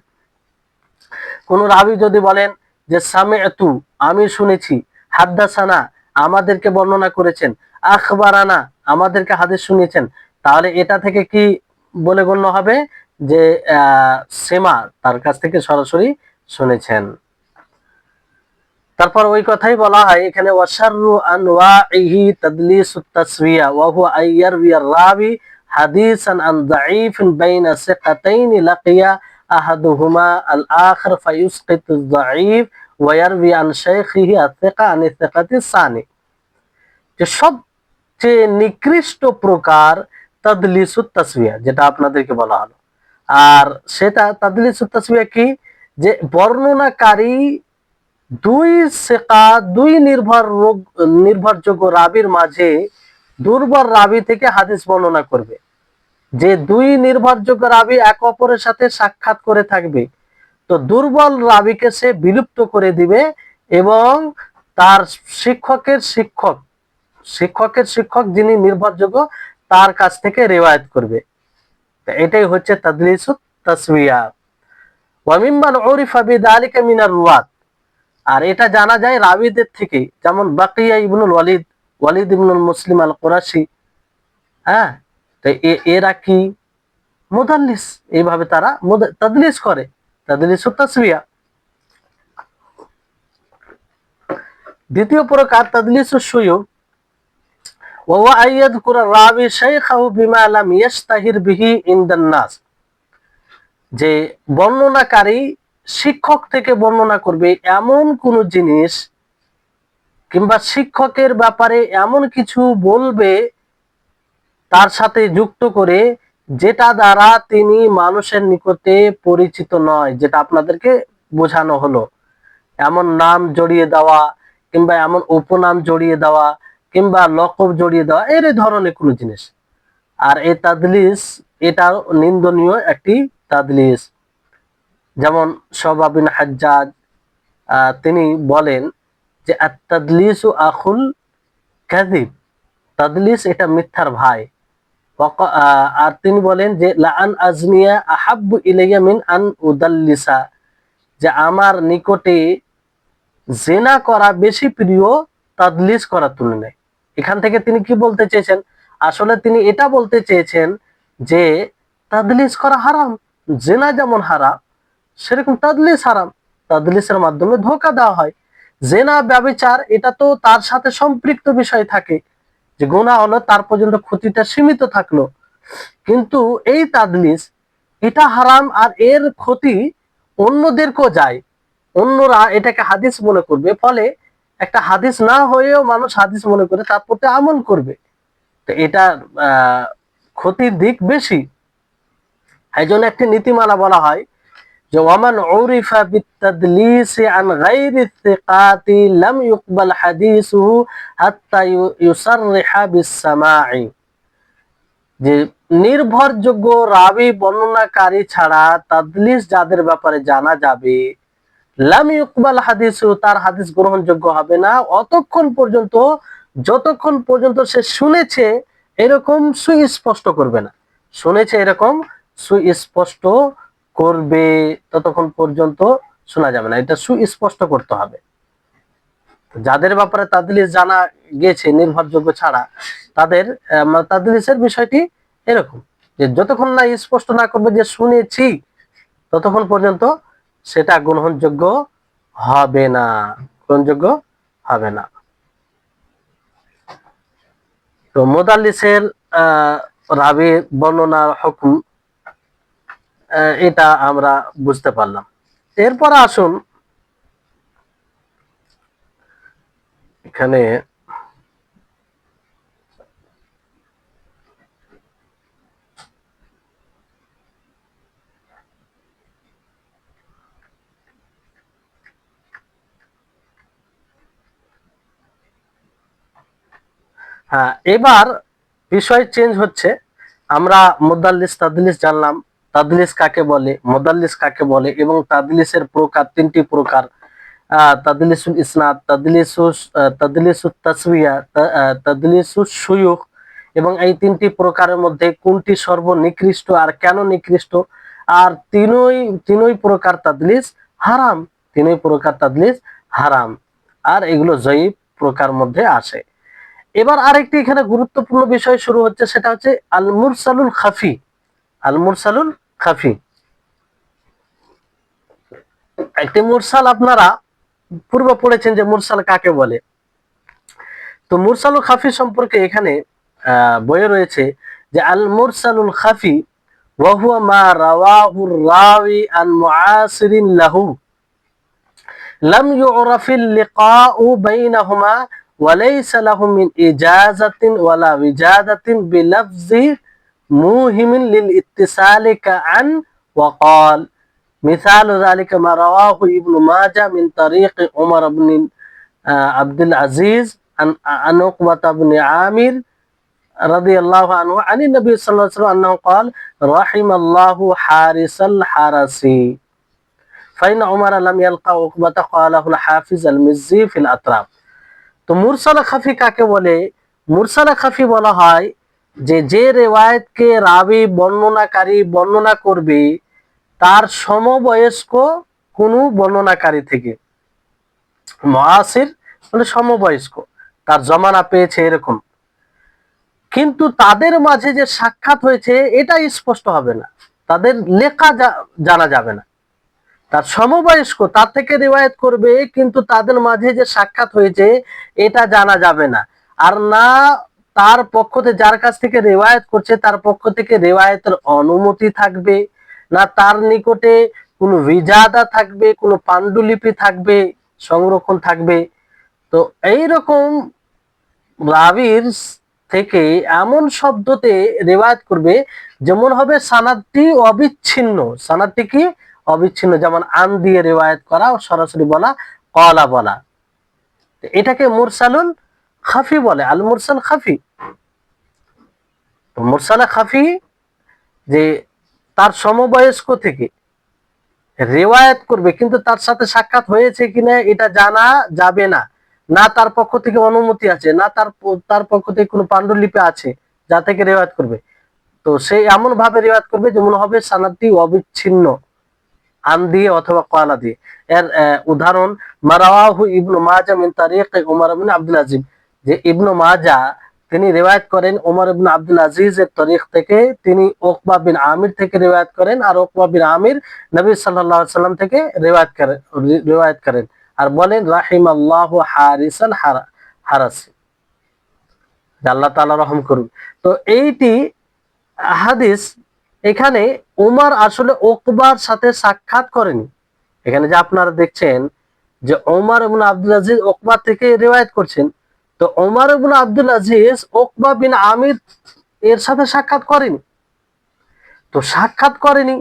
কোন রাবী যদি বলেন যে সামিয়তু আমি শুনেছি, হাদ্দাসানা আমাদেরকে বর্ণনা করেছেন, আখবারানা আমাদেরকে হাদিস শুনিয়েছেন, তাহলে এটা থেকে কি বলে গণ্য হবে যে সীমা, তার কাছ থেকে সরাসরি শুনেছেন। তারপর ওই কথাই বলা হয় এখানে ওয়াশাররু আনওয়াইহি তাদলিসুত তাসওয়িয়া ওয়া হুয়া আইয়ারবিয়ার রাবি হাদিসান আন যায়িফিন বাইনা সিকাতাইনি লাকিয়া আহাদুহুমা আল আখির ফায়ুসকিতু যায়িফ ওয়া ইয়ারবি আন শাইখিহি আস-সিকা আন সিকাতি সানি। যে সবচেয়ে নিকৃষ্ট প্রকার তাদলিসুত তাসবিয়া, যেটা আপনাদেরকে বলা হলো। আর সেটা তাদলিসুত তাসবিয়া কি, যে বর্ণনাকারী দুই সিকা, দুই নির্ভরযোগ্য রাবীর মাঝে দুর্বল রাবী থেকে হাদিস বর্ণনা করবে। যে দুই নির্ভরযোগ্য রাবী এক অপরের সাথে সাক্ষাৎ করে থাকবে, তো দুর্বল রাবীকে সে বিলুপ্ত করে দিবে এবং তার শিক্ষকের শিক্ষক যিনি নির্ভরযোগ্য তার কাছ থেকে রিওয়ায়াত করবে। এটাই হচ্ছে তাদলিসুত তাসবিয়া। ওয়া মিম্মান উরিফা বিযালিকা মিনার রুওয়াত, আর এটা জানা যায় রাবীদের থেকে, যেমন বাকিয়া ইবনুল ওয়ালিদ ইবনুল মুসলিম আল কুরাশি। হ্যাঁ, তো এরা কি মুদাল্লিস, এইভাবে তারা তাদলিস করে, তাদলিসুত তাসবিয়া। দ্বিতীয় প্রকার তাদলিসুস সুয়ুখ, ওয়া হুয়া আইয়াযকুরা রাবী শাইখাহু বিমা লাম ইয়াশতাহির বিহি ইনদান নাস। যে বর্ণনাকারী শিক্ষক থেকে বর্ণনা করবে এমন কোন জিনিস, কিংবা শিক্ষকের ব্যাপারে এমন কিছু বলবে তার সাথে যুক্ত করে, যেটা দ্বারা তিনি মানুষের নিকটে পরিচিত নয়, যেটা আপনাদেরকে বোঝানো হলো। এমন নাম জড়িয়ে দেওয়া, কিংবা এমন উপনাম জড়িয়ে দেওয়া, কিংবা লকব জড়িয়ে দেওয়া, এর ধরনের কোনো জিনিস। আর এই তাদলিস, এটা নিন্দনীয় একটি তাদলিস। যেমন শুআবা বিন হাজ্জাজ তিনি বলেন যে আত-তাদলিসু আখুল কাযিব, তাদলিস এটা মিথ্যার ভাই। আর তিনি বলেন যে লা আন আজনিয়া আহাব্বু ইলাইয়া মিন আন উদাল্লিসা, যে আমার নিকটে জিনা করা বেশি প্রিয় তাদলিস করার তুলনায়। এখান থেকে তিনি কি বলতে চেয়েছেন? আসলে তিনি এটা বলতে চেয়েছেন যে তাদলিস করা হারাম, জিনা যেমন হারাম সেরকম তাদলিস হারাম। তাদলিসের মাধ্যমে ধোঁকা দেওয়া হয়। জিনা, ব্যভিচার, এটা তো তার সাথে সম্পৃক্ত বিষয় থাকে, যে গুনাহ হলো তার পর্যন্ত ক্ষতিটা সীমিত থাকলো, কিন্তু এই তাদলিস এটা হারাম, আর এর ক্ষতি অন্যদেরকেও যায়, অন্যরা এটাকে হাদিস মনে করবে, ফলে একটা হাদিস না হয়েও মানুষ হাদিস মনে করে তার প্রতি আমল করবে। তো এটা ক্ষতির দিক বেশি। এই জন্য একটি নীতিমালা বলা হয় যে ওয়ামান উরিফা বিতাদলিসি আন গায়রি সিকাতি লাম ইউকবাল হাদিসুহু হাত্তা ইউসাররিহা বিস-সামা'i, যে নির্ভরযোগ্য রাবী বর্ণনাকারী ছাড়া তাদলিস যাদের ব্যাপারে জানা যাবে, লাম ইউকবাল হাদিসু, তার হাদিস গ্রহণযোগ্য হবে না যতক্ষণ পর্যন্ত সে শুনেছে এরকম সুস্পষ্ট করবে না, শুনেছে এরকম সুস্পষ্ট করবে, ততক্ষণ পর্যন্ত শোনা যাবে না, এটা সুস্পষ্ট করতে হবে। যাদের ব্যাপারে তাদলিস জানা গেছে নির্ভরযোগ্য ছাড়া, তাদের তাদলিসের বিষয়টি এরকম, যে যতক্ষণ না স্পষ্ট না করবে যে শুনেছি, ততক্ষণ পর্যন্ত সেটা গ্রহণযোগ্য হবে না, গ্রহণযোগ্য হবে না। তো মুদাল্লিসের রাবী বর্ণনার হুকুম, এটা আমরা বুঝতে পারলাম। এরপর আসুন এখানে হ্যাঁ, এবার বিষয় চেঞ্জ হচ্ছে। আমরা মুদাল্লিস তাদলিস জানলাম, তাদলিস কাকে বলে, মুদাল্লিস কাকে বলে, এবং তাদলিসের প্রকার, তিনটি প্রকার, তাদলিসুল ইসনাদ, তাদলিসুত তাসবিয়া, তাদলিসুস শুয়ুখ, এবং এই তিনটি প্রকারের মধ্যে কোনটি সর্বনিকৃষ্ট আর কেন নিকৃষ্ট, আর তিনই প্রকার তাদলিস হারাম, তিনই প্রকার তাদলিস হারাম, আর এগুলো জয়ীফ প্রকার মধ্যে আসে। এবার আরেকটি এখানে গুরুত্বপূর্ণ বিষয় শুরু হচ্ছে, সেটা হচ্ছে আল মুরসালুল খাফি। আল মুরসালুল খাফি, একটি মুরসাল আপনারা পূর্বে পড়েছেন যে মুরসাল কাকে বলে। তো মুরসালুল খাফি সম্পর্কে এখানে বইয়ে রয়েছে যে আল মুরসালুল খাফি ওয়া হুয়া মা রাওয়াহু রাওয়ি আন মুআসিরিন লাহু লাম ইউরাফিল লিকাউ বাইনাহুমা ওয়া লাইসা লাহু মিন ইজাজাতিন ওয়ালা উজাদাতিন বিলফজি মুহিমিন লিল ইত্তিসালি কাআন ওয়া ক্বাল مثال ذلك ما رواه ابن ماجه من طريق عمر بن عبد العزيز عن عقبة بن عامر رضي الله عنه عن النبي صلى الله عليه وسلم أنه قال رحم الله حارس الحرس فإن عمر لم يلقى عقبة قاله الحافظ المزي في الأطراف। তো মুরসালা খাফি কাকে বলে? মুরসালা খাফি বলা হয় যে রেওয়ায়েতকে রাবি বর্ণনাকারী বর্ণনা করবে তার সমবয়স্ক কোনো বর্ণনাকারী থেকে। মুআসির মানে সমবয়স্ক, তার জমানা পেয়েছে এরকম, কিন্তু তাদের মাঝে যে সাক্ষাৎ হয়েছে এটা স্পষ্ট হবে না, তাদের লেখা জানা যাবে না। তার সমবয়স্ক তার থেকে রিওয়ায়াত করবে, কিন্তু তাদের মাঝে যে সাক্ষাৎ হয়েছে এটা জানা যাবে না। আর না তার পক্ষ থেকে, যার কাছ থেকে রিওয়ায়াত করছে তার পক্ষ থেকে রিওয়ায়াতের অনুমতি থাকবে, না তার নিকটে কোনো বিজাদা থাকবে, কোনো পাণ্ডুলিপি থাকবে, সংরক্ষণ থাকবে। তো এইরকম রাবির থেকে এমন শব্দতে রিওয়ায়াত করবে যেমন হবে সানাদটি অবিচ্ছিন্ন। সানাদটি কি? অবিচ্ছিন্ন। যেমন আন দিয়ে রিওয়ায়াত করা ও সরাসরি বলা, কলা বলা, এটাকে মুরসালুল খাফি বলে। আল মুরসাল খাফি। তো মুরসালা খাফি যে তার সমবয়স্ক থেকে রিওয়ায়াত করবে, কিন্তু তার সাথে সাক্ষাৎ হয়েছে কিনা এটা জানা যাবে না, না তার পক্ষ থেকে অনুমতি আছে, না তার পক্ষ থেকে কোনো পাণ্ডুলিপি আছে যা থেকে রিওয়ায়াত করবে। তো সে এমন ভাবে রিওয়ায়াত করবে যেমন হবে সানাদটি অবিচ্ছিন্ন, আন দিয়ে অথবা কলা দিয়ে। এর উদাহরণ মারাওয়াহু ইবনু মাজাহ মিন তারিক উমর ইবনে আব্দুল আজিজ, যে ইবনু মাজাহ তিনি রিওয়ায়াত করেন ওমর ইবনে আব্দুল আজিজের তরিক থেকে, তিনি উকবা বিন আমির থেকে রিওয়ায়াত করেন, আর উকবা বিন আমির নবী সাল্লাল্লাহু আলাইহি সাল্লাম থেকে রিওয়ায়াত করেন আর বলেন রাহিমাল্লাহু হারিসাল হারাসি, আল্লাহ তাআলা রহম করুন। তো এইটি হাদিস, এখানে উমর আসলে উকবার সাথে সাক্ষাৎ করেনি। এখানে যে আপনারা দেখছেন যে ওমর ইবনে আব্দুল আজিজ উকবা থেকে রিওয়ায়াত করছেন, তো ওমর ইবনে আব্দুল আজিজ উকবা বিন আমির এর সাথে সাক্ষাৎ করেনি। তো সাক্ষাৎ করেনি,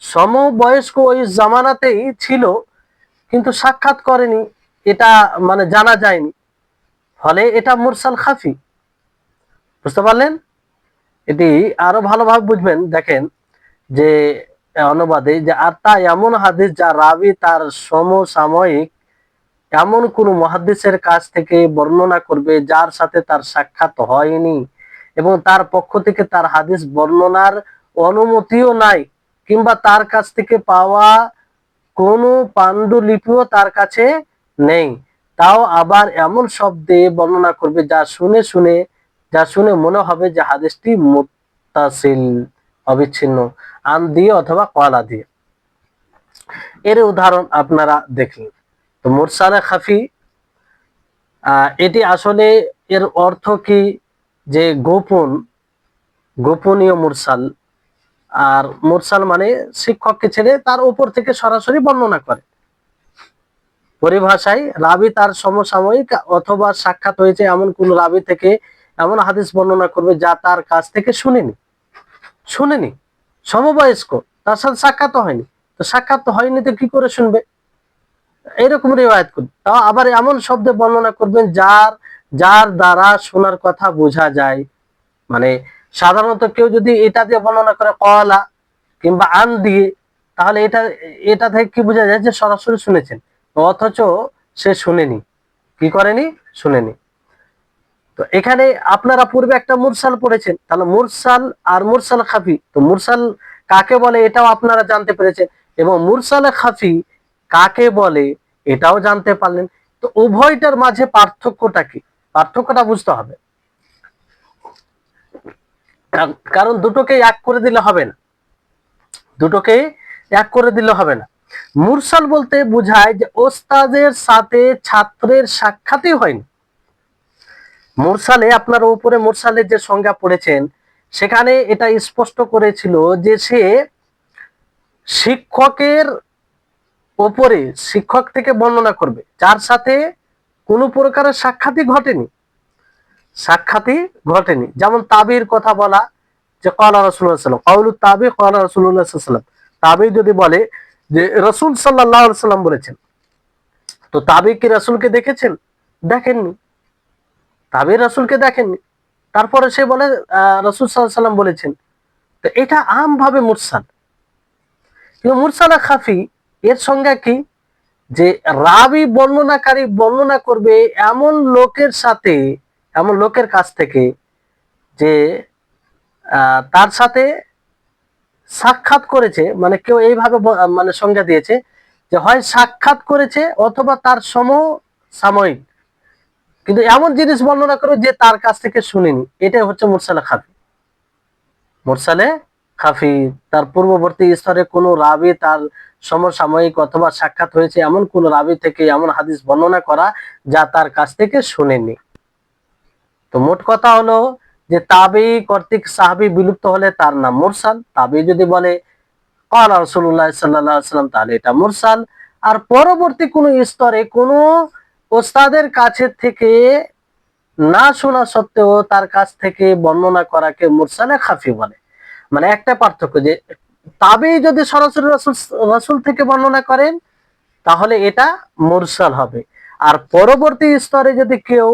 সমবয়স্ক ওই জামানাতেই ছিল, কিন্তু সাক্ষাৎ করেনি, এটা মানে জানা যায়নি, ফলে এটা মুরসাল খাফি। বুঝতে পারলেন? এটি আরো ভালোভাবে বুঝবেন। দেখেন যে অনুবাদে যে আর তা এমন হাদিস যা রাবি তার সমসাময়িক এমন কোন মুহাদ্দিসের কাছ থেকে বর্ণনা করবে যার সাথে তার সাক্ষাৎ হয়নি এবং তার পক্ষ থেকে তার হাদিস বর্ণনার অনুমতিও নাই, কিংবা তার কাছ থেকে পাওয়া কোনো পাণ্ডুলিপিও তার কাছে নেই, তাও আবার এমন শব্দে বর্ণনা করবে যা শুনে মনে হবে যে হাদিসটি মুত্তাসিল, অবিচ্ছিন্ন, আন দিয়ে অথবা কলা দিয়ে। এর উদাহরণ আপনারা দেখলেন। তো মুরসালে খাফি এটি আসলে এর অর্থ কি? যে গোপনীয় মুরসাল। আর মুরসাল মানে শিক্ষককে ছেড়ে তার উপর থেকে সরাসরি বর্ণনা করে। পরিভাষায় রাবি তার সমসাময়িক অথবা সাক্ষাৎ হয়েছে এমন কোন রাবি থেকে এমন হাদিস বর্ণনা করবে যা তার কাছ থেকে শুনেনি, সমবয়স্ক, তার সাথে সাক্ষাৎ হয়নি। তো সাক্ষাৎ হয়নি তো কি করে শুনবে? এরকম রিওয়ায়াত করবে, তাও আবার এমন শব্দে বর্ণনা করবেন যার দ্বারা শোনার কথা বোঝা যায়। মানে সাধারণত কেউ যদি এটা দিয়ে বর্ণনা করে কলা কিংবা আন দিয়ে, তাহলে এটা থেকে কি বোঝা যায়? যে সরাসরি শুনেছেন, অথচ সে শুনেনি, কি করেনি? শুনেনি। তো এখানে আপনারা পূর্বে একটা মুরসাল পড়েছেন, তাহলে মুরসাল আর মুরসাল খাফি, তো মুরসাল কাকে বলে এটাও আপনারা জানতে পেরেছেন, এবং মুরসালে খাফি কাকে বলে এটাও জানতে পারলেন। তো উভয়টার মাঝে পার্থক্যটা কি? পার্থক্যটা বুঝতে হবে, কারণ দুটোকে এক করে দিলে হবে না। মুরসাল বলতে বোঝায় যে ওস্তাদের সাথে ছাত্রের সাক্ষাৎই হয়নি। মুরসালে আপনারা উপরে মুরসালের যে সংজ্ঞা পড়েছেন সেখানে এটা স্পষ্ট করেছিল যে সে শিক্ষকের ওপরে, শিক্ষক থেকে বর্ণনা করবে যার সাথে কোনো প্রকারের সাক্ষাৎই ঘটেনি। যেমন তাবির কথা বলা, যে ক্বালা রাসূলুল্লাহ সাল্লাল্লাহু আলাইহি ওয়াসাল্লাম, কাউলুত তাবি ক্বালা রাসূলুল্লাহ সাল্লাল্লাহু আলাইহি ওয়াসাল্লাম। তাবি যদি বলে যে রাসূল সাল্লাল্লাহু আলাইহি ওয়াসাল্লাম বলেছেন, তো তাবি কি রাসূলকে দেখেছেন? দেখেননি। তাবি রাসূলকে দেখেননি, তারপরে সে বলে রাসূল সাল্লাল্লাহু আলাইহি ওয়াসাল্লাম বলেছেন। তো এটা আমভাবে মুরসাল। কিন্তু মুরসালে খাফি এর সংজ্ঞা কি? যে রাবি বর্ণনাকারী বর্ণনা করবে এমন লোকের সাথে, এমন লোকের কাছ থেকে যে তার সাথে সাক্ষাৎ করেছে, মানে কেউ এইভাবে মানে সংজ্ঞা দিয়েছে যে হয় সাক্ষাৎ করেছে অথবা তার সমসাময়িক, কিন্তু এমন জিনিস বর্ণনা করে যে তার কাছ থেকে শুনিনি। এটাই হচ্ছে মুরসালে খাফি। মুরসালে খাফি তার পূর্ববর্তী স্তরে কোনো রাবি তার সমসাময়িক অথবা সাক্ষাৎ হয়েছে এমন কোন রাবি থেকে এমন হাদিস বর্ণনা করা যা তার কাছ থেকে শুনেনি। তো মোট কথা হলো যে তাবি কর্তৃক সাহাবী বিলুপ্ত হলে তার নাম মুরসাল। তাবি যদি বলে ক্বালা রাসূলুল্লাহ সাল্লাল্লাহু আলাইহি ওয়াসাল্লাম, তাহলে এটা মুরসাল। আর পরবর্তী কোন স্তরে কোন ওস্তাদের কাছে থেকে না শোনা সত্ত্বেও তার কাছ থেকে বর্ণনা করাকে মুরসালে খাফি বলে। মানে একটা পার্থক্য, যে তাবি যদি সরাসরি রাসূল থেকে বর্ণনা করেন তাহলে এটা মুরসাল হবে। আর পরবর্তী স্তরে যদি কেউ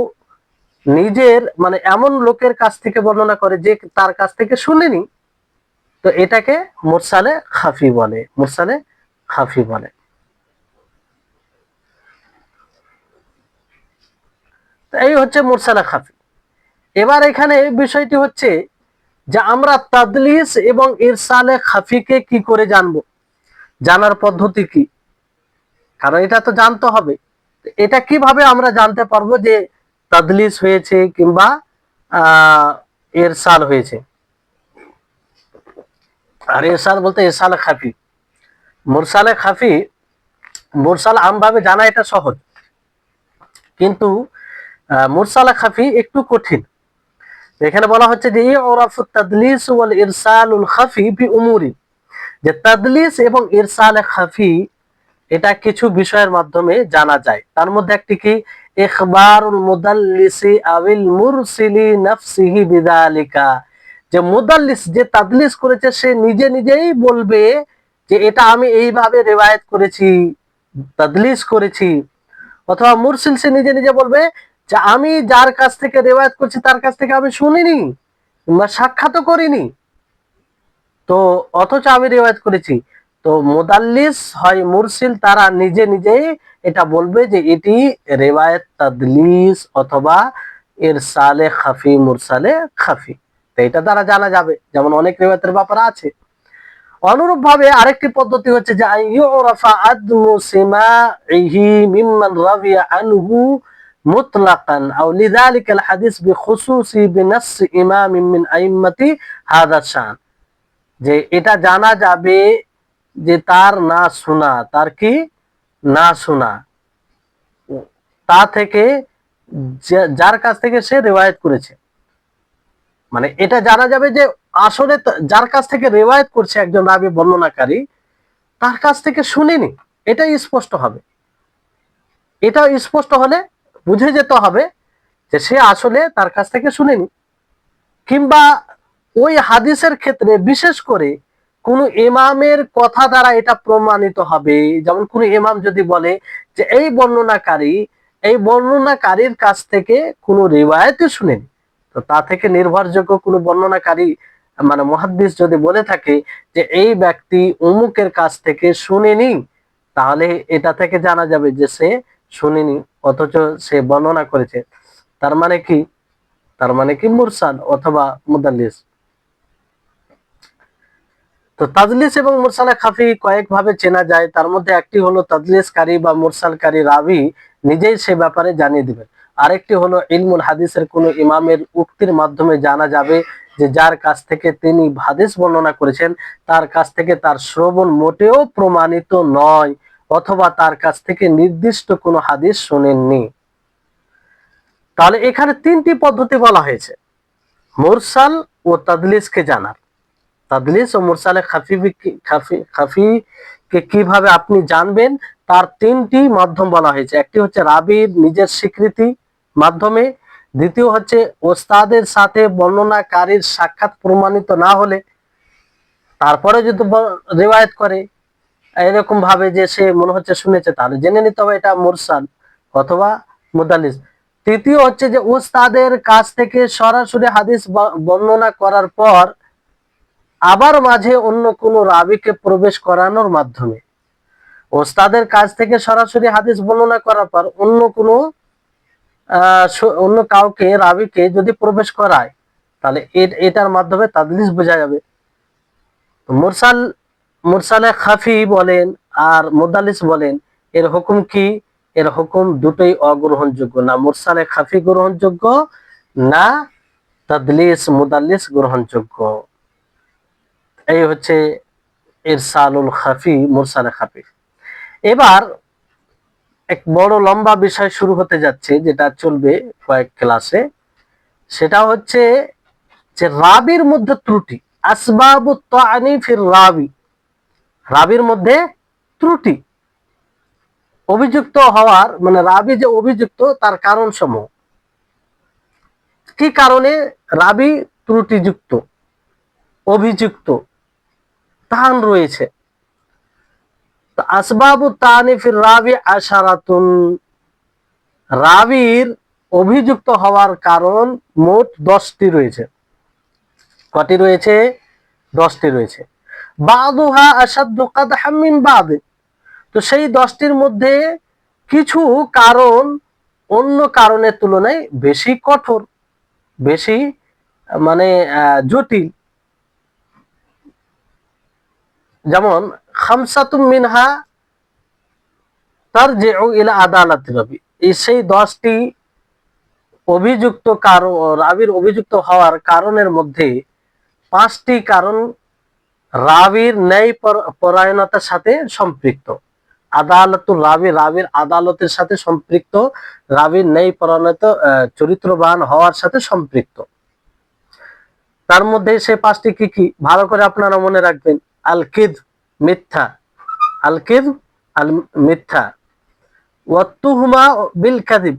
নিজের মানে এমন লোকের কাছ থেকে বর্ণনা করে যে তার কাছ থেকে শুনেনি, তো এটাকে মুরসালে খাফি বলে। মুরসালে খাফি বলে। তো এই হচ্ছে মুরসালে খাফি। এবার এখানে বিষয়টি হচ্ছে যে আমরা তাদলিস এবং ইরসালে খাফিকে কি করে জানবো, জানার পদ্ধতি কি? কারণ এটা তো জানতে হবে। এটা কিভাবে আমরা জানতে পারবো যে তাদলিস হয়েছে কিংবা ইরসাল হয়েছে? আর ইরসাল বলতে ইরসালে খাফি, মুরসালে খাফি, মুরসাল আমভাবে জানা এটা সহজ, কিন্তু মুরসালে খাফি একটু কঠিন। এখানে বলা হচ্ছে যে ইউরাফু তাদলিস ওয়াল ইরসালুল খাফি বি উমুরি, যে তাদলিস এবং ইরসালে খাফি এটা কিছু বিষয়ের মাধ্যমে জানা যায়। তার মধ্যে একটি কি, ইখবারুল মুদাল্লিসি আবিল মুরসিলি নাফসিহি বিযালিকা, যে মুদাল্লিস যে তাদলিস করেছে সে নিজে নিজেই বলবে যে এটা আমি এইভাবে রিওয়ায়াত করেছি, তাদলিস করেছি। অথবা মুরসিল সে নিজে নিজে বলবে যে আমি যার কাছ থেকে রিওয়ায়াত করছি তার কাছ থেকে আমি শুনিনি বা সাক্ষাৎও করিনি, তো অথচ আমি রিওয়ায়াত করেছি। তো মুদাল্লিস হয় মুরসিল, তারা নিজে নিজেই এটা বলবে যে এটি রিওয়ায়াত তাদলিস অথবা ইরসালে খাফি, মুরসালে খাফি। তো এটা দ্বারা জানা যাবে, যেমন অনেক রিওয়ায়াতের ব্যাপার আছে। অনুরূপ ভাবে আরেকটি পদ্ধতি হচ্ছে যে আইয়ুরাফা আদমু সিমাইহি মিম্মান রাবিয়া আনহু মুতলাকান আও লিযালিকাল হাদিস বিখুসুসি বিনাস ইমাম মিন আইম্মাতি হাদা শান, যে এটা জানা যাবে যে তার না শোনা, তার কি না শোনা, তা থেকে যার কাছ থেকে সে রিওয়ায়াত করেছে। মানে এটা জানা যাবে যে আসলে যার কাছ থেকে রিওয়ায়াত করছে একজন রাবী বর্ণনাকারী তার কাছ থেকে শুনিনি, এটাই স্পষ্ট হবে। এটা স্পষ্ট হলে বুঝে যেতে হবে যে সে আসলে তার কাছ থেকে শুনেনি। কিংবা ওই হাদিসের ক্ষেত্রে বিশেষ করে কোন ইমামের কথা দ্বারা এটা প্রমাণিত হবে। যেমন কোন ইমাম যদি বলে যে এই বর্ণনাকারীর কাছ থেকে কোনো রিওয়ায়াতই শুনেনি, তো তা থেকে নির্ভরযোগ্য কোনো বর্ণনাকারী মানে মুহাদ্দিস যদি বলে থাকে যে এই ব্যক্তি অমুকের কাছ থেকে শুনেনি, তাহলে এটা থেকে জানা যাবে যে সে শুনেনি অথচ সে বর্ণনা করেছে। তার মানে কি, তার মানে কি মুরসাল অথবা মুদাল্লিস। তো তাদলিস এবং মুরসালে খাফি কয়েক ভাবে চেনা যায়। তার মধ্যে একটি হলো তাদলিসকারী বা মুরসালকারী রাবী নিজেই সে ব্যাপারে জানিয়ে দিবেন। আরেকটি হলো ইলমুল হাদিসের কোন ইমামের উক্তির মাধ্যমে জানা যাবে যে যার কাছ থেকে তিনি হাদিস বর্ণনা করেছেন তার কাছ থেকে তার শ্রবণ মোটেও প্রমাণিত নয় অথবা তার কাছ থেকে নির্দিষ্ট কোনো হাদিস শোনেননি। তাহলে এখানে তিনটি পদ্ধতি বলা হয়েছে, মুরসাল, ও তাদলিসকে জানার। তাদলিস ও মুরসালে খাফিকে কিভাবে আপনি জানবেন তার তিনটি মাধ্যম বলা হয়েছে। একটি হচ্ছে রাবির নিজের স্বীকৃতি মাধ্যমে, দ্বিতীয় হচ্ছে ওস্তাদের সাথে বর্ণনাকারীর সাক্ষাৎ প্রমাণিত না হলে, তারপরে যদি রিওয়ায়াত করে এরকম ভাবে যে সে মনে হচ্ছে শুনেছে, তাহলে জেনে নিতে হবে এটা মুরসাল অথবা মুদাল্লিস। তৃতীয় হচ্ছে যে ওস্তাদের কাছ থেকে সরাসরি হাদিস বর্ণনা করার পর আবার মাঝে অন্য কোনো রাবিকে প্রবেশ করানোর মাধ্যমে। ওস্তাদের কাছ থেকে সরাসরি হাদিস বর্ণনা করার পর অন্য কাউকে রাবিকে যদি প্রবেশ করায়, তাহলে এটার মাধ্যমে তাদলিস বোঝা যাবে। মুরসালে খাফি বলেন আর মুদাল্লিস বলেন, এর হুকুম কি? এর হুকুম দুটোই অগ্রহণযোগ্য, না মুরসালে খাফি গ্রহণযোগ্য, না তাদলিস মুদাল্লিস গ্রহণযোগ্য। এই হচ্ছে ইরসালুল খাফি, মুরসালে খাফি। এবার এক বড় লম্বা বিষয় শুরু হতে যাচ্ছে, যেটা চলবে কয়েক ক্লাসে। সেটা হচ্ছে যে রাবির মধ্যে ত্রুটি, আসবাবুত তা'নি ফির রাবি, রাবির মধ্যে ত্রুটি, অভিযুক্ত হওয়ার মানে রাবি যে অভিযুক্ত তার কারণ সমূহ। কি কারণে রাবি ত্রুটিযুক্ত, অভিযুক্ত, তাহান রয়েছে। আসবাবুত তা'নি ফির রাবি আশারাতুন, রাবির অভিযুক্ত হওয়ার কারণ মোট 10টি রয়েছে। কটি রয়েছে? 10টি রয়েছে। বাদুহা আশাদ্দু কাদহাম মিন বাদ, তো সেই 10টির মধ্যে কিছু কারণ অন্য কারণের তুলনায় বেশি কঠোর, বেশি মানে জটিল। যেমন খামসাতুম মিনহা তারজিউ ইলা আদালাতি রাবি, এই সেই 10টি অভিযুক্ত কারণ, রাবির অভিযুক্ত হওয়ার কারণের মধ্যে 5টি কারণ রাবির ন্যায় পরায়ণতার সাথে সম্পৃক্ত। আদালতুর রাবি, রাবির আদালতের সাথে সম্পৃক্ত, রাবির ন্যায় পরায়ণত চরিত্রবান হওয়ার সাথে সম্পৃক্ত। তার মধ্যে সে 5টি কি কি ভালো করে আপনারা মনে রাখবেন। আল কিদ, মিথ্যা, আল কিদ আল মিথ্যা, ওয়াত্তুহমা বিল কাযিব,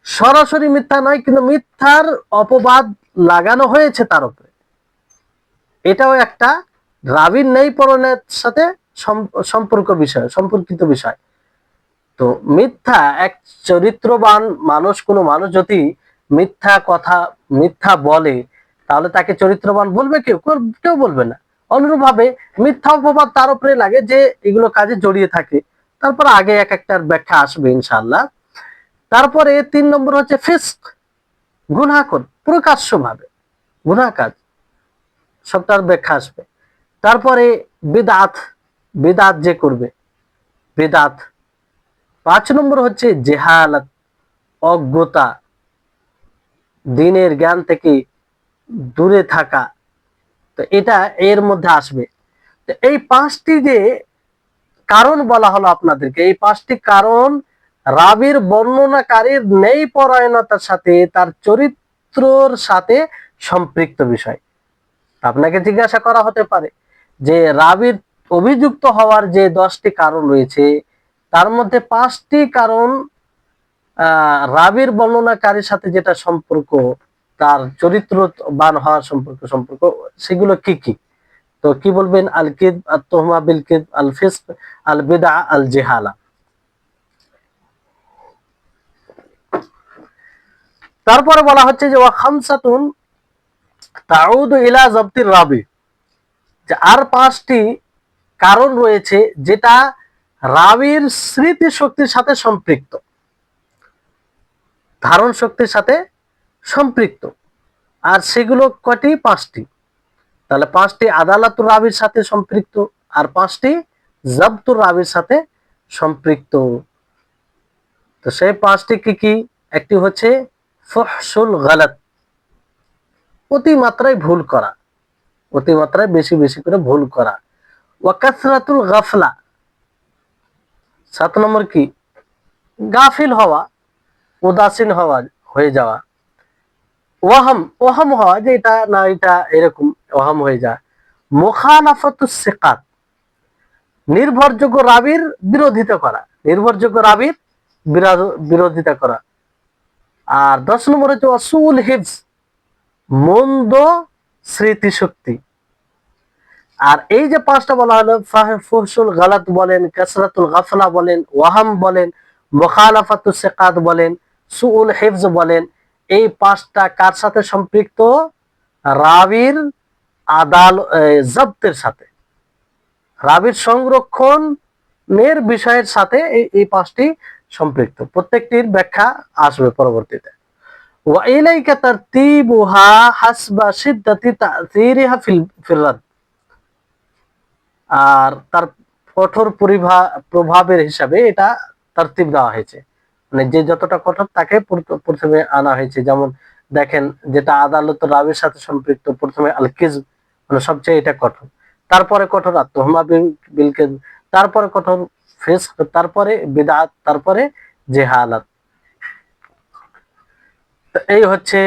সরাসরি মিথ্যা নয় কিন্তু মিথ্যার অপবাদ লাগানো হয়েছে তার উপরে, এটাও একটা রাবির ন্যায় পরায়ণের সাথে সম্পর্কিত বিষয়। তো মিথ্যা, এক চরিত্রবান মানুষ, কোনো মানুষ যদি মিথ্যা কথা, মিথ্যা বলে, তাহলে তাকে চরিত্রবান বলবে কেউ? কেউ বলবে না। অনুরূপভাবে মিথ্যা অপবাদ তার উপরে লাগে যে এগুলো কাজে জড়িয়ে থাকে। তারপর আগে এক একটার ব্যাখ্যা আসবে ইনশাআল্লাহ। তারপরে 3 নম্বর হচ্ছে ফিস্ক, গুনাহ, প্রকাশ্যভাবে গুনাহ কাজ, সবটার ব্যাখ্যা আসবে। তারপরে বিদআত, বিদআত যে করবে বিদআত। 5 নম্বর হচ্ছে জেহালাত, অজ্ঞতা, দ্বীনের জ্ঞান থেকে দূরে থাকা, তো এটা এর মধ্যে আসবে। তো এই 5টি যে কারণ বলা হলো আপনাদেরকে, এই 5টি কারণ রাবির বর্ণনাকারীর ন্যায় পরায়ণতার সাথে, তার চরিত্রর সাথে সম্পৃক্ত বিষয়। আপনাকে জিজ্ঞাসা করা হতে পারে যে রাবির অভিযুক্ত হওয়ার যে 10টি কারণ রয়েছে, তার মধ্যে 5টি কারণ রাবির বর্ণনাকারীর সাথে যেটা সম্পর্ক, তার চরিত্রবান হওয়ার সম্পর্ক, সেগুলো কি কি? তো কি বলবেন? আল কিদ, আত তুহমা বিল কিদ, আল ফিসক, আল বিদআ, আল জিহালা। তারপরে বলা হচ্ছে যে ওয়া খামসাতুন তাউদু ইলা যাবতির রাবি, যে আর 5টি কারণ রয়েছে যেটা রাবির স্মৃতি শক্তির সাথে সম্পৃক্ত, ধারণ শক্তির সাথে সম্পৃক্ত। আর সেগুলো কটি? 5টি। তাহলে 5টি আদালাতুর রাবির সাথে সম্পৃক্ত, আর 5টি জবতুর রাবির সাথে সম্পৃক্ত। তো সেই 5টি কি কি? একটি হচ্ছে ফুহশুল গালাত, অতিমাত্রায় ভুল করা, অতিমাত্রায় বেশি বেশি করে ভুল করা। ওয়া কাসরাতুল গাফলা, 7 নম্বর কি? গাফিল হওয়া, উদাসীন হওয়া, হয়ে যাওয়া। ওয়াহাম, ওয়াহাম হয় যে এটা না এটা এরকম ওয়াহাম হয়ে যায়। মুখালাফাতুস সিকাত, নির্ভরযোগ্য রাবির বিরোধিতা করা, নির্ভরযোগ্য রাবির বিরোধিতা করা। আর 10 নম্বর হচ্ছে অসুল হিফজ, মন্দ স্মৃতিশক্তি। আর এই যে পাঁচটা বলা হলো, ফুহসুল গালাত বলেন, কাসরাতুল গাফলা বলেন, ওয়াহাম বলেন, মুখালাফাতুস সিকাত বলেন, সুউল হিফজ বলেন, এই পাঁচটা কার সাথে সম্পৃক্ত? রাবির জব্তের সাথে, রাবির সংরক্ষণের বিষয়ের সাথে এই পাঁচটি সম্পৃক্ত। প্রত্যেকটির ব্যাখ্যা আসবে পরবর্তীতে। ওয়াইলাইকা তারতিবুহা হাসবা শিদ্দাতি তা'সিরিহা ফিল রাদ, আর তার কঠোর প্রভাবের হিসাবে এটা তারতিব দেওয়া হয়েছে, মানে যে যতটা কঠোর তাকে প্রথমে আনা হয়েছে। যেমন দেখেন, যেটা আদালত রাবির সাথে সম্পৃক্ত, প্রথমে আল কিজব, মানে সবচেয়ে এটা কঠোর, তারপরে কঠোর আত্মহমা বিল কিজব, তারপরে কঠোর ফিসক, তারপরে বিদআত, তারপরে জেহালাত। এই হচ্ছে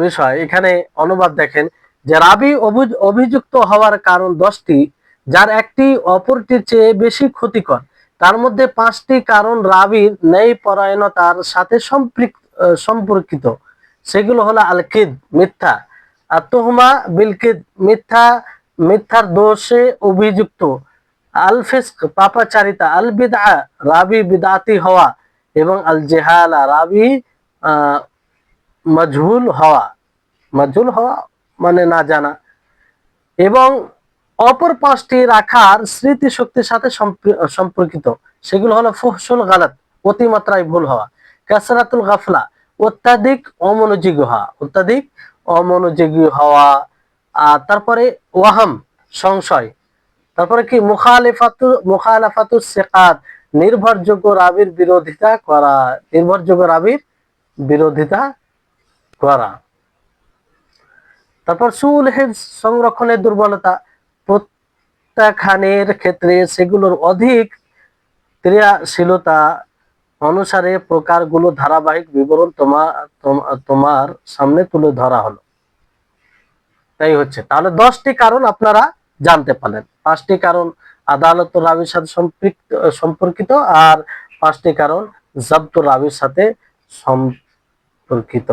বিষয়। এখানে অনুবাদ দেখেন যে রাবি অভিযুক্ত হওয়ার কারণ 10টি, যার একটি অপরটির চেয়ে বেশি ক্ষতিকর। তার মধ্যে 5টি কারণ রাবির ন্যায় পরায়ণতার সাথে সম্পর্কিত। সেগুলো হলো আল কিদ, মিথ্যা, আর তুহমা বিল কিদ, মিথ্যার দোষে অভিযুক্ত, আল ফিসক, পাপাচারিতা, আল বিদআ, রাবি বিদআতি হওয়া, এবং আল জেহালা, রাবি আহ মাজহুল হওয়া। মাজহুল হওয়া মানে না জানা। এবং অপর 5টি রাখার স্মৃতিশক্তির সাথে সম্পর্কিত। সেগুলো হলো ফুহসুল গালাত, অতিমাত্রায় ভুল হওয়া, কাসরাতুল গাফলা, অত্যাধিক অমনোযোগী হওয়া, অত্যাধিক অমনোযোগী হওয়া, আর তারপরে ওয়াহাম, সংশয়, তারপরে কি মুখালাফাতু সিকাত, নির্ভরযোগ্য রাবির বিরোধিতা করা, নির্ভরযোগ্য রাবির বিরোধিতা করা। তারপর সুউল হিফজ, সংরক্ষণের দুর্বলতা, প্রত্যাখ্যানের ক্ষেত্রে সেগুলোর অধিক ক্রিয়াশীলতা অনুসারে প্রকারগুলো ধারাবাহিক বিবরণ তোমার সামনে তুলে ধরা হলো। তাই হচ্ছে, তাহলে 10টি কারণ আপনারা জানতে পারলেন। 5টি কারণ আদালত রাবির সাথে সম্পর্কিত, আর 5টি কারণ জব্ত রাবির সাথে সম্পর্কিত।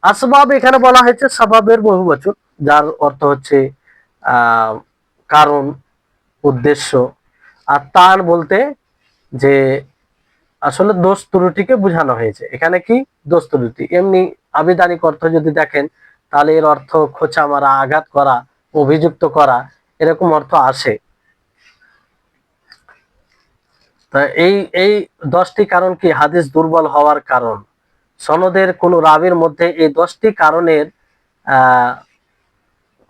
আসবাব এখানে বলা হয়েছে সাবাবের বহুবচন, যার অর্থ হচ্ছে কারণ, উদ্দেশ্য। আর তার বলতে যে আসলে দোষ ত্রুটিকে বোঝানো হয়েছে। এখানে কি দোষ ত্রুটি, এমনি আবিধানিক অর্থ যদি দেখেন তাহলে এর অর্থ খোঁচা মারা, আঘাত করা, অভিযুক্ত করা, এরকম অর্থ আসে। তা এই এই 10টি কারণ কি হাদিস দুর্বল হওয়ার কারণ। সনদের কোন রাবির মধ্যে এই 10টি কারণের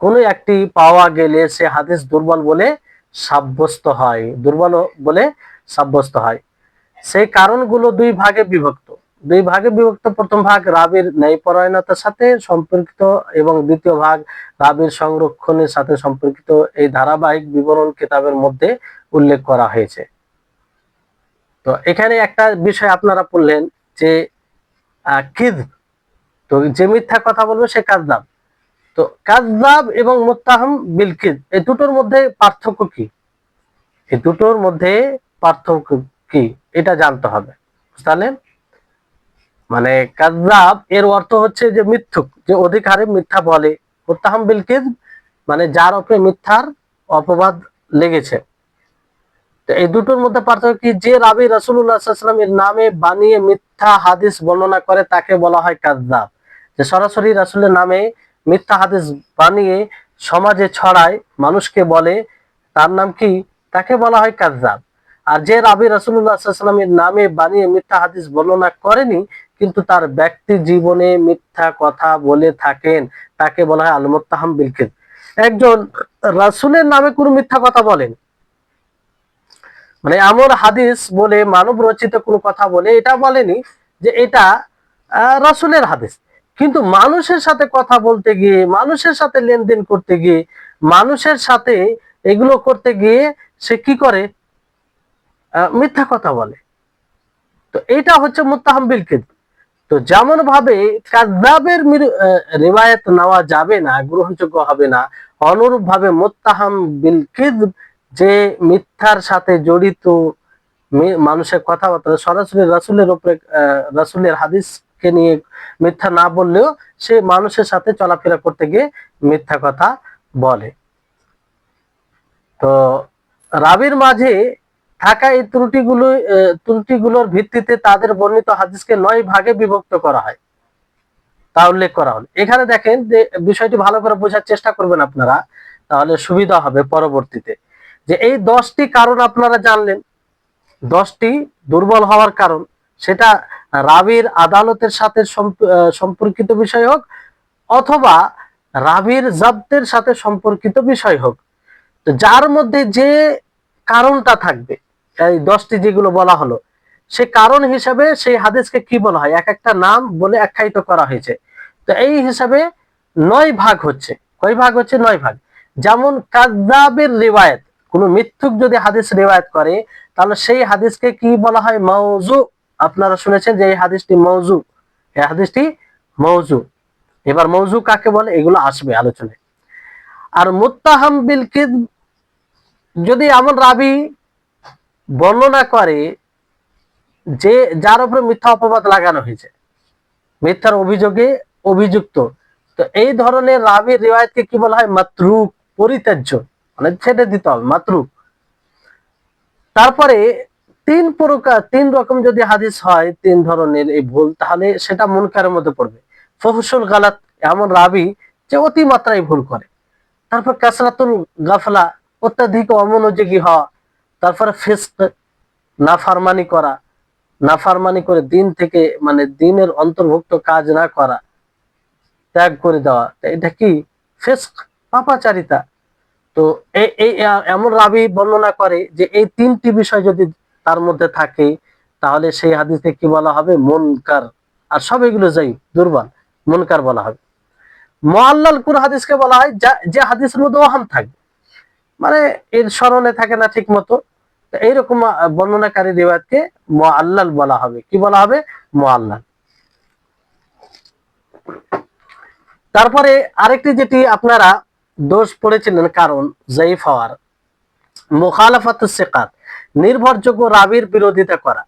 কোনো একটি পাওয়া গেলে সে হাদিস দুর্বল বলে সাব্যস্ত হয়, দুর্বল বলে সাব্যস্ত হয়। সেই কারণগুলো দুই ভাগে বিভক্ত। প্রথম ভাগ রাবির ন্যায়পরায়ণতার সাথে সম্পর্কিত এবং দ্বিতীয় ভাগ রাবির সংরক্ষণের সাথে সম্পর্কিত। এই ধারাবাহিক বিবরণ কিতাবের মধ্যে উল্লেখ করা হয়েছে। তো এখানে একটা বিষয় আপনারা পড়লেন যে কিযব, তো যে মিথ্যা কথা বলবে সে কাযযাব। তো কাযযাব এবং মুত্তাহাম বিল কিযব, এই দুটোর মধ্যে পার্থক্য কি? এই দুটোর মধ্যে পার্থক্য কি এটা জানতে হবে, বুঝলেন? মানে কাযযাব এর অর্থ হচ্ছে যে মিথ্যুক, যে অধিক হারে মিথ্যা বলে। মুত্তাহাম বিল কিযব মানে যার উপরে মিথ্যার অপবাদ লেগেছে। তো এই দুটোর মধ্যে পার্থক্য কি? যে রাবী রাসূলুল্লাহ সাল্লাল্লাহু আলাইহি ওয়াসাল্লামের নামে বানিয়ে মিথ্যা হাদিস বর্ণনা করে তাকে বলা হয় কাযযাব। যে সরাসরি রাসূলের নামে মিথ্যা হাদিস বানিয়ে সমাজে ছড়ায়, মানুষকে বলে, তার নাম কি? তাকে বলা হয় কাযযাব। আর যে রাবী রাসূলুল্লাহ সাল্লাল্লাহু আলাইহি ওয়াসাল্লামের নামে বানিয়ে মিথ্যা হাদিস বর্ণনা করেনি কিন্তু তার ব্যক্তি জীবনে মিথ্যা কথা বলে থাকেন, তাকে বলা হয় আল মুত্তাহাম বিল কিযব। একজন রাসূলের নামে কোনো মিথ্যা কথা বলেন, মানে এমন হাদিস বলে, মানব রচিত কোনো কথা বলে, এটা বলেনি যে এটা রাসূলের হাদিস, কিন্তু মানুষের সাথে কথা বলতে গিয়ে, মানুষের সাথে লেনদেন করতে গিয়ে, মানুষের সাথে এগুলো করতে গিয়ে সে কি করে? মিথ্যা কথা বলে। তো এটা হচ্ছে মুত্তাহাম বিল কিযব। তো যেমন ভাবে কাযযাবের রিওয়ায়াত নেওয়া যাবে না, গ্রহণযোগ্য হবে না, অনুরূপ ভাবে মুত্তাহাম বিল কিযব, যে মিথ্যার সাথে জড়িত মানুষের কথাবার্তা সরাসরি রাসূলের উপরে, রাসূলের হাদিসকে নিয়ে মিথ্যা না বললেও সে মানুষের সাথে চলাফেরা করতে গিয়ে মিথ্যা কথা বলে। তো রাবির মাঝে থাকা এই ত্রুটিগুলোর ভিত্তিতে তাদের বর্ণিত হাদিসকে 9 ভাগে বিভক্ত করা হয়, তা উল্লেখ করা হলো। এখানে দেখেন যে বিষয়টি ভালো করে বোঝার চেষ্টা করবেন আপনারা, তাহলে সুবিধা হবে পরবর্তীতে। যে এই 10টি কারণ আপনারা জানলেন, 10টি দুর্বল হওয়ার কারণ, সেটা রাবির আদালতের সাথে সম্পর্কিত বিষয় হোক অথবা রাবির জব্তের সাথে সম্পর্কিত বিষয় হোক, তো যার মধ্যে যে কারণটা থাকবে, এই 10টি যেগুলো বলা হলো, সে কারণ হিসাবে সেই হাদিসকে কি বলা হয়, এক একটা নাম বলে আখ্যায়িত করা হয়েছে। তো এই হিসাবে 9 ভাগ হচ্ছে। কয় ভাগ হচ্ছে? 9 ভাগ। যেমন কাযযাবের রিওয়ায়াত, কোন মিথ্যুক যদি হাদিস রিওয়ায়াত করে তাহলে সেই হাদিসকে কি বলা হয়? মাউযু। আপনারা শুনেছেন যে এই হাদিসটি মাউযু, এই হাদিসটি মাউযু। এবার মাউযু কাকে বলে এগুলো আসবে আলোচনায়। আর মুত্তাহাম বিল কিযব, যদি এমন রাবি বর্ণনা করে যে যার উপরে মিথ্যা অপবাদ লাগানো হয়েছে, মিথ্যার অভিযোগে অভিযুক্ত, তো এই ধরনের রাবির রিওয়ায়াতকে কি বলা হয়? মাতরুক, পরিত্যাজ্য, মানে ছেড়ে দিতে হবে, মাতরুক। তারপরে 3 রকম যদি হাদিস হয়, 3 ধরনের এই ভুল, তাহলে সেটা মুনকারের মধ্যে পড়বে। ফহশুল গালাত, এমন রাবি যে অতিমাত্রায় ভুল করে। তারপর কাসরাতুল গাফলা, অত্যাধিক অমনোযোগী হওয়া। তারপরে ফিসক, নাফরমানি করা, নাফরমানি করে দিন থেকে, মানে দিনের অন্তর্ভুক্ত কাজ না করা, ত্যাগ করে দেওয়া, এটা কি? ফিসক, পাপাচারিতা। তো এই এমন রাবি বর্ণনা করে যে এই 3টি বিষয় যদি তার মধ্যে থাকে, তাহলে সেই হাদিসে কি বলা হবে? মুনকার। আর সব এগুলো যাই দুর্বল, মুনকার বলা হবে। মুআল্লাল কোন হাদিসকে বলা হয়? যে হাদিসের মধ্যে ওহাম থাকবে, মানে এর স্মরণে থাকে না ঠিক মতো, এইরকম বর্ণনাকারী রিওয়ায়াতকে মুআল্লাল বলা হবে। কি বলা হবে? মুআল্লাল। তারপরে আরেকটি যেটি আপনারা দোষ পড়েছিলেন কারণ যায়ীফ হওয়ার, মুখালাফাতুস সিকাত, নির্ভরযোগ্য রাবির বিরোধিতা করা।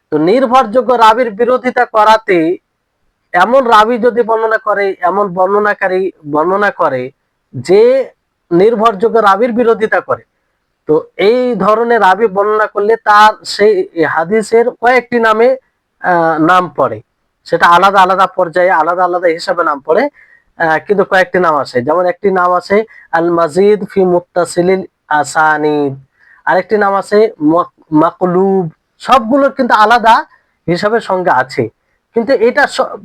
তো নির্ভরযোগ্য রাবির বিরোধিতা করাতে এমন রাবি যদি বর্ণনা করে, এমন বর্ণনা করে যে নির্ভরযোগ্য রাবির বিরোধিতা করে, তো এই ধরনের রাবি বর্ণনা করলে তার সেই হাদিসের কয়েকটি নামে নাম পড়ে, সেটা আলাদা আলাদা পর্যায়ে আলাদা আলাদা হিসাবে নাম পড়ে, কিন্তু কয়েকটি নাম আছে। যেমন একটি নাম আছে আল মাজিদ ফি মুত্তাসিলিল আসানিদ, আরেকটি নাম আছে মাকলুব। সবগুলোর কিন্তু আলাদা হিসাবে সংজ্ঞা আছে, কিন্তু এটা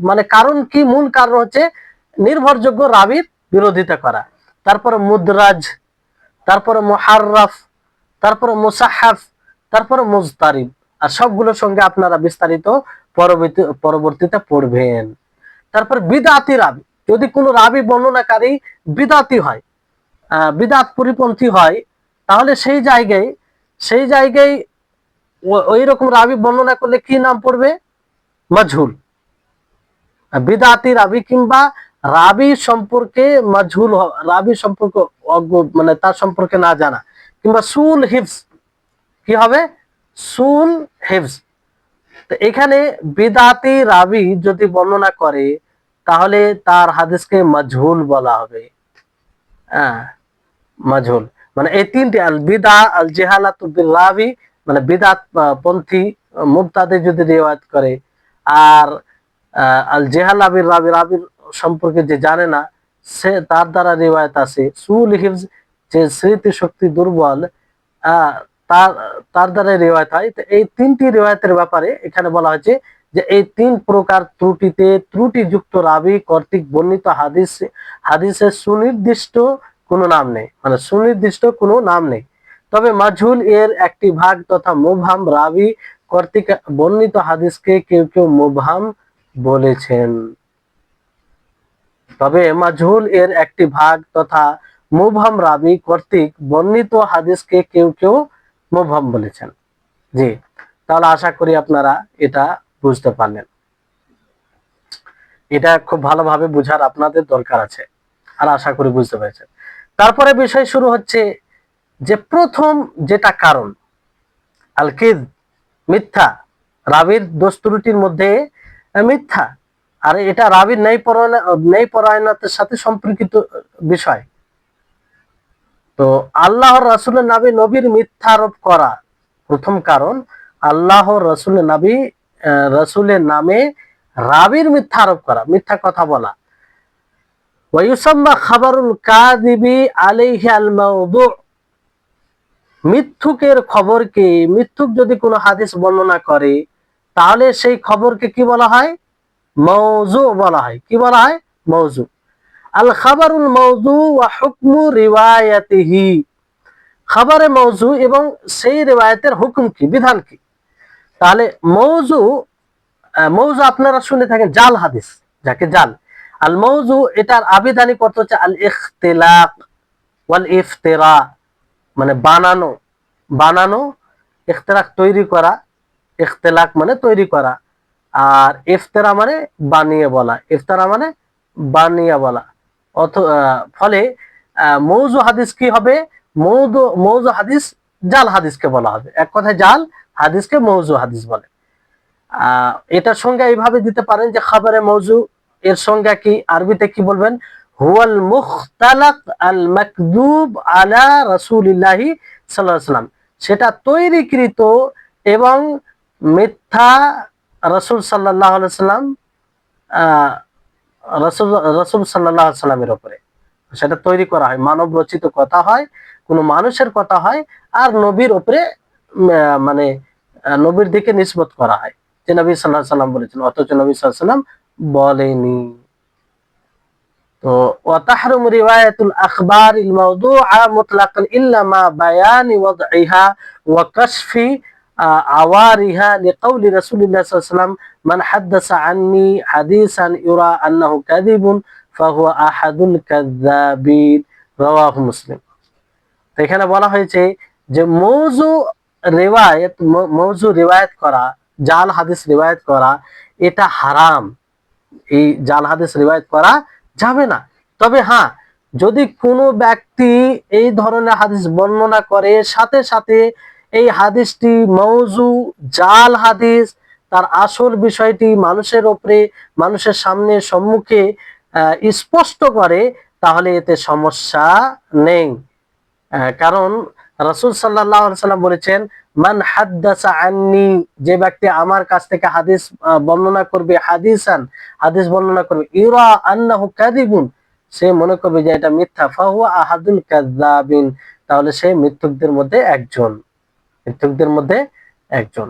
মানে কারণ কি? মূল কারণ হচ্ছে নির্ভরযোগ্য রাবির বিরোধিতা করা। তারপরে মুদরাজ, তারপরে মুহাররাফ, তারপরে মুসাহাফ, তারপরে মুজতারিব। আর সবগুলোর সঙ্গে আপনারা বিস্তারিত পরবর্তীতে পড়বেন। তারপর বিদআতি রাবি, যদি কোনো রাবি বর্ণনাকারী বিদআতি হয়, বিদআত পরিপন্থী হয়, তাহলে সেই জায়গায় ওই রকম রাবি বর্ণনা করলে কি নাম পড়বে? মাজহুল। বিদআতি রাবি কিংবা রাবি সম্পর্কে মাজহুল, রাবি সম্পর্কে অজ্ঞ, মানে তার সম্পর্কে না জানা, কিংবা সুল হিফজ। কি হবে? সুল হিফজ। তো এখানে বিদআতি রাবি যদি বর্ণনা করে তাহলে তার হাদিসকে মাজহুল বলা হবে। হ্যাঁ, মাজহুল। মানে এই 3টি, আল বিদআ, আল জাহালাতু বিল রাবি, মানে বিদআত পন্থী মুবতাদি যদি রিওয়ায়াত করে, আর আল জাহালা বিল রাবি, রাবির সম্পর্কে যে জানে না, সে তার দ্বারা রিওয়ায়াত আছে। সুল হিফজ, যে স্মৃতি শক্তি দুর্বল, তার তার দ্বারা রিওয়ায়াত হয়। তো এই 3টি রিওয়ায়াতের ব্যাপারে এখানে বলা হয়েছে যে এই 3 প্রকার ত্রুটিযুক্ত রাবি কর্তৃক বর্ণিত হাদিসের সুনির্দিষ্ট কোনো নাম নেই, মানে সুনির্দিষ্ট কোনো নাম নেই। তবে মাজহুল এর একটি ভাগ তথা মুবহাম রাবি কর্তৃক বর্ণিত হাদিসকে কেউ কেউ মুবহাম বলেছেন। তবে মাজহুল এর একটি ভাগ তথা মুবহাম রাবি কর্তৃক বর্ণিত হাদিসকে কেউ কেউ মুবহাম বলেছেন। জি, তাহলে আশা করি আপনারা এটা বুঝতে পারলেন। এটা খুব ভালোভাবে বোঝার আপনাদের দরকার আছে, আর আশা করি বুঝতে পেরেছেন। তারপরে বিষয় শুরু হচ্ছে যে প্রথম যেটা কারণ আল কিদ, মিথ্যা, রাবির দোষ ত্রুটির মধ্যে মিথ্যা, আর এটা রাবির ন্যায়পরায়ণতার সাথে সম্পর্কিত বিষয়। তো আল্লাহর রাসূলের নামে নবীর মিথ্যা আরোপ করা প্রথম কারণ, আল্লাহর রাসূলের নামে রাবির মিথ্যা আরোপ করা, মিথ্যা কথা বলা। ওয়ায়ুসাম্মা খাবারুল কাযিবি আলাইহি আল মাওদু, মিথ্যুকের খবরকে, মিথ্যুক যদি কোনো হাদিস বর্ণনা করে তাহলে সেই খবরকে কি বলা হয়? মওযু বলা হয়। কি বলা হয়? মওযু। আল খাবারুল মওযু ওয়া হুকমু রিওয়ায়াতিহি, খাবারে মওযু এবং সেই রিওয়ায়াতের হুকুম কি, বিধান কি। তাহলে মওযু, মওযু আপনারা শুনে থাকেন জাল হাদিস, যাকে জাল। আল মওযু এটার আবিধানিক অর্থ হচ্ছে আল ইখতিলাক ওয়াল ইফতিরা, মানে বানানো, বানানো, ইখতিলাক তৈরি করা, ইখতিলাক মানে তৈরি করা, আর ইফতিরা মানে বানিয়ে বলা, ইফতারা মানে বানিয়ে বলা। ফলে মৌজু হাদিস কি হবে? মৌজু হাদিস জাল হাদিসকে বলা হবে। এক কথায় জাল হাদিসকে মৌজু হাদিস বলে। এটার সংজ্ঞা এইভাবে দিতে পারেন যে খাবারে মৌজু এর সংজ্ঞা কি, আরবিতে কি বলবেন? হুয়াল মুখতালাক আল মাকযুব আলা রাসূলিল্লাহি সাল্লাল্লাহু আলাইহি সাল্লাম, সেটা তৈরিকৃত এবং মিথ্যা রাসূল সাল্লাল্লাহু আলাইহি সাল্লাম, রাসূল রাসূল সাল্লাল্লাহু আলাইহি সাল্লামের উপরে সেটা তৈরি করা হয়, মানব রচিত কথা হয়, কোনো মানুষের কথা হয়, আর নবীর উপরে মানে নবীর দিকে নিসবত করা হয় যে নবী সাল্লাল্লাহু আলাইহি সাল্লাম বলেছেন, অথচ নবী সাল্লাল্লাহু আলাইহি সাল্লাম বলেনি। তো ওয়া তাহরুমু রিওয়ায়াতুল আখবারিল মাওদুআ মুতলাকান ইল্লা মা বায়ানি ওয়াদইহা ওয়া কাশফি আওয়ারিহা লিকাউলি রাসূলিল্লাহ সাল্লাল্লাহু আলাইহি ওয়াসাল্লাম মান হাদাসা আন্নি হাদিসান ইউরা আন্নাহু কাযিবুন ফাহুয়া আহাদুল কাযযাবিন, রাওয়াহু মুসলিম। তো এখানে বলা হয়েছে যে মওযু রিওয়ায়াত করা, জাল হাদিস রিওয়ায়াত করা এটা হারাম। এই জাল হাদিস রিওয়ায়াত করা যাবে না। তবে হ্যাঁ, যদি কোনো ব্যক্তি এই ধরনের হাদিস বর্ণনা করে, সাথে সাথে এই হাদিসটি মওযু, জাল হাদিস, তার আসল বিষয়টি মানুষের উপরে, মানুষের সামনে সম্মুখে স্পষ্ট করে, তাহলে এতে সমস্যা নেই। কারণ রাসূল সাল্লাল্লাহু আলাইহি সাল্লাম বলেছেন মান হাদ্দাসা আন্নি, যে ব্যক্তি আমার কাছ থেকে হাদিস বর্ণনা করবে, হাদিস বর্ণনা করবে, ইউরা আন্নাহু কাযিবুন, সে মনে করবে যে এটা মিথ্যা, ফাহুয়া আহাদুল কাযযাবিন, তাহলে সে মিথ্যুকদের মধ্যে একজন, মিথ্যুকদের মধ্যে একজন।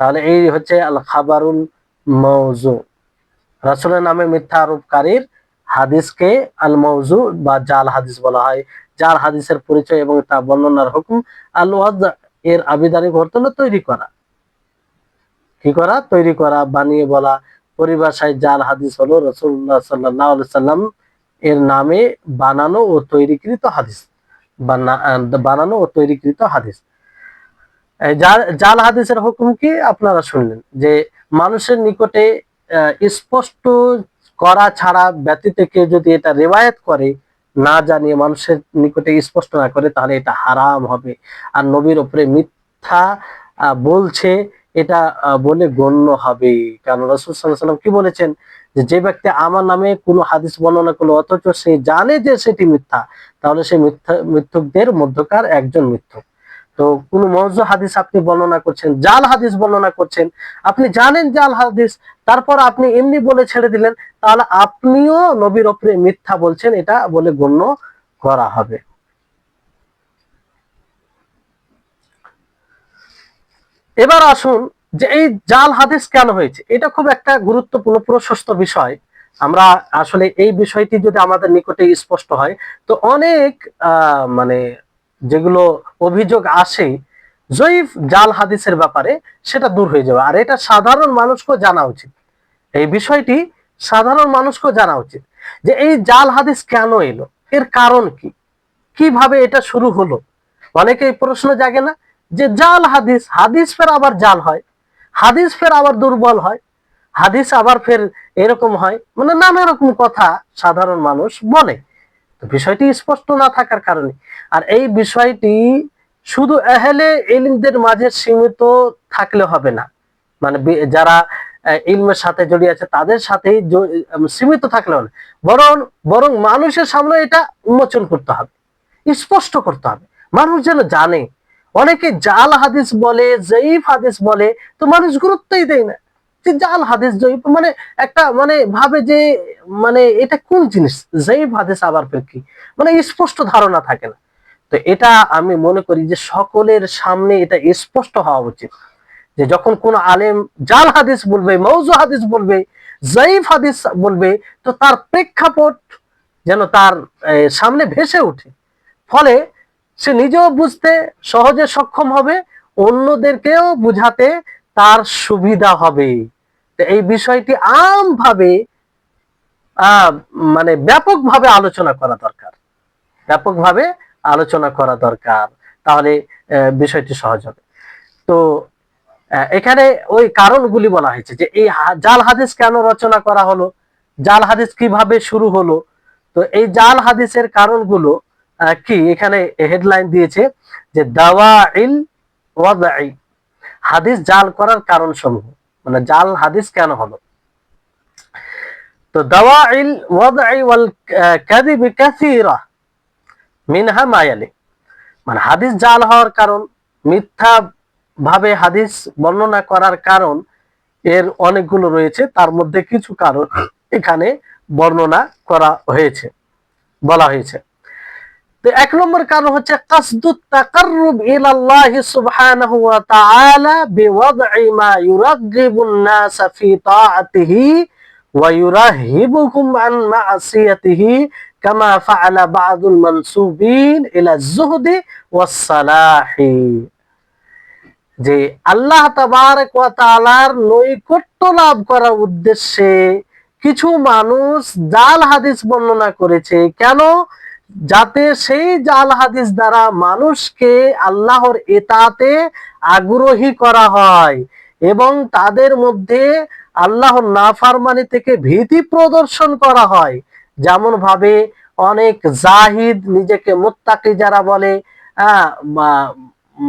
তাহলে এই হচ্ছে আল খাবারুল মওযু, রাসূলের নামে মিথ্যা আরোপকারীর হাদিসকে আল মওযু বা জাল হাদিস বলা হয়। জাল হাদিসের পরিচয় এবং তা বর্ণনার হুকুম, আল ওয়াদ এর আবিধানিক অর্থ হলো তৈরি করা। কি করা? তৈরি করা, বানিয়ে বলা। পরিভাষায় জাল হাদিস হলো রাসূলুল্লাহ সাল্লাল্লাহু আলাইহি সাল্লাম এর নামে বানানো ও তৈরিকৃত হাদিস, বানানো ও তৈরিকৃত হাদিস। জাল হাদিসের হুকুম কি আপনারা শুনলেন, যে মানুষের নিকটে স্পষ্ট করা ছাড়া ব্যতীত কেউ যদি এটা রিওয়ায়াত করে, না জানিয়ে মানুষের নিকটে স্পষ্ট না করে, তাহলে এটা হারাম হবে। আর নবীর উপরে মিথ্যা বলছে এটা বলে গণ্য হবে। কারণ রাসূল সাল্লাল্লাহু আলাইহি ওয়াসাল্লাম কি বলেছেন, যে ব্যক্তি আমার নামে কোনো হাদিস বর্ণনা করলো অথচ সে জানে যে সেটি মিথ্যা, তাহলে সে মিথ্যুকদের মধ্যকার একজন মিথ্যুক। তো কোন মওযু হাদিস আপনি বর্ণনা করছেন, জাল হাদিস বর্ণনা করছেন, আপনি জানেন জাল হাদিস, তারপর আপনি এমনি বলে ছেড়ে দিলেন, তাহলে আপনিও নবীর উপরে মিথ্যা বলছেন, এটা বলে গণ্য করা হবে। এবার আসুন যে এই জাল হাদিস কেন হয়েছে, এটা খুব একটা গুরুত্বপূর্ণ প্রশস্ত বিষয়। আমরা আসলে এই বিষয়টি যদি আমাদের নিকটে স্পষ্ট হয়, তো অনেক মানে যেগুলো অভিযোগ আসে জয়ীফ জাল হাদিসের ব্যাপারে, সেটা দূর হয়ে যাবে। আর এটা সাধারণ মানুষকেও জানা উচিত, এই বিষয়টি সাধারণ মানুষকেও জানা উচিত যে এই জাল হাদিস কেন এলো, এর কারণ কি, কিভাবে এটা শুরু হলো। অনেকেই প্রশ্ন জাগে না যে জাল হাদিস, হাদিস ফের আবার জাল হয়, হাদিস ফের আবার দুর্বল হয়, হাদিস আবার ফের এরকম হয়, মানে নানা রকম কথা সাধারণ মানুষ বলে। তো বিষয়টি স্পষ্ট না থাকার কারণে, আর এই বিষয়টি শুধু আহলে ইলমদের মাঝে সীমিত থাকলে হবে না, মানে যারা ইলমের সাথে জড়িয়ে আছে তাদের সাথেই সীমিত থাকলে হবে না, বরং বরং মানুষের সামনে এটা উন্মোচন করতে হবে, স্পষ্ট করতে হবে, মানুষ যেন জানে। অনেকে জাল হাদিস বলে, জয়ীফ হাদিস বলে, তো মানুষ গুরুত্বই দেয় না যে জাল হাদিস জয়ীফ, মানে একটা মানে ভাবে যে মানে এটা কোন জিনিস, জয়ীফ হাদিস আবার ফের কি, মানে স্পষ্ট ধারণা থাকে না। তো এটা আমি মনে করি যে সকলের সামনে এটা স্পষ্ট হওয়া উচিত, যে যখন কোন আলেম জাল হাদিস বলবে, মওযু হাদিস বলবে, জয়ীফ হাদিস বলবে, তো তার প্রেক্ষাপট যেন তার সামনে ভেসে ওঠে, ফলে সে নিজেও বুঝতে সহজে সক্ষম হবে, অন্যদেরকেও বুঝাতে তার সুবিধা হবে। এই বিষয়টি আমভাবে মানে ব্যাপকভাবে আলোচনা করা দরকার, ব্যাপকভাবে আলোচনা করা দরকার, তাহলে বিষয়টি সহজ হবে। তো এখানে ওই কারণগুলি বলা হয়েছে যে এই জাল হাদিস কেন রচনা করা হলো, জাল হাদিস কিভাবে শুরু হলো। তো এই জাল হাদিসের কারণগুলো কি এখানে হেডলাইন দিয়েছে যে দাওয়াইল ওয়াদাই, হাদিস জাল করার কারণ সমূহ, মানে জাল হাদিস কেন হলো। তো দাওয়াইল ওয়াদাই ওয়াল কাযিব কাসীরা মিনহা মা ইয়ালি, মানে হাদিস জাল হওয়ার কারণ, মিথ্যা ভাবে হাদিস বর্ণনা করার কারণ এর অনেকগুলো রয়েছে, তার মধ্যে কিছু কারণ এখানে বর্ণনা করা হয়েছে, বলা হয়েছে। তো এক নম্বর কারণ হচ্ছে কাসদুত তাকাররুব ইলাল্লাহি সুবহানাহু ওয়া তাআলা বিওয়াদ'i মা ইউরাগিবুন নাস ফি তাআতিহি ওয়া ইউরাহিবুহুম আন মা'সিয়াতিহি কামা ফাআলা বা'দুল মানসুবিন ইলা যুহদি ওয়াস সালাহি, যে আল্লাহ তাবারক ওয়া তাআলার নৈকট্য লাভ করার উদ্দেশ্যে কিছু মানুষ জাল হাদিস বর্ণনা করেছে। কেন? যাতে সেই জাল হাদিস দ্বারা মানুষকে আল্লাহর ইতাআতে আগ্রহী করা হয় এবং তাদের মধ্যে আল্লাহর নাফরমানি থেকে ভীতি প্রদর্শন করা হয়। যেমন ভাবে অনেক জাহিদ, নিজেকে মুত্তাকি যারা বলে,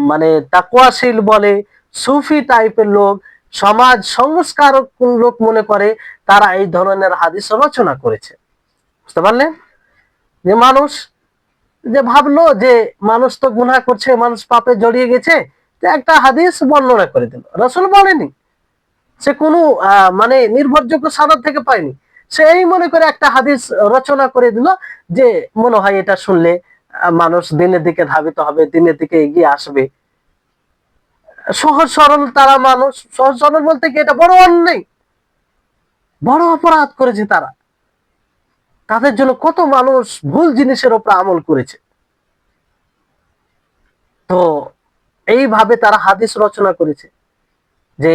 মানে তাকওয়াশীল বলে, সুফি টাইপের লোক, সমাজ সংস্কারক লোক মনে করে তারা এই ধরনের হাদিস রচনা করেছে। বুঝতে পারলেন? যে মানুষ যে ভাবলো যে মানুষ তো গুনাহ করছে, মানুষ পাপে জড়িয়ে গেছে, একটা হাদিস বর্ণনা করে দিল, রাসূল বলেনি, সে কোনো মানে নির্ভরযোগ্য সনদ থেকে পায়নি, সে এই মনে করে একটা হাদিস রচনা করে দিল যে মনে হয় এটা শুনলে মানুষ দিনের দিকে ধাবিত হবে, দিনের দিকে এগিয়ে আসবে। সহজ সরল তারা মানুষ, সহজ সরল বলতে কি এটা বড় অন্যায়, বড় অপরাধ করেছে তারা, তাদের জন্য কত মানুষ ভুল জিনিসের উপর আমল করেছে। তো এইভাবে তারা হাদিস রচনা করেছে যে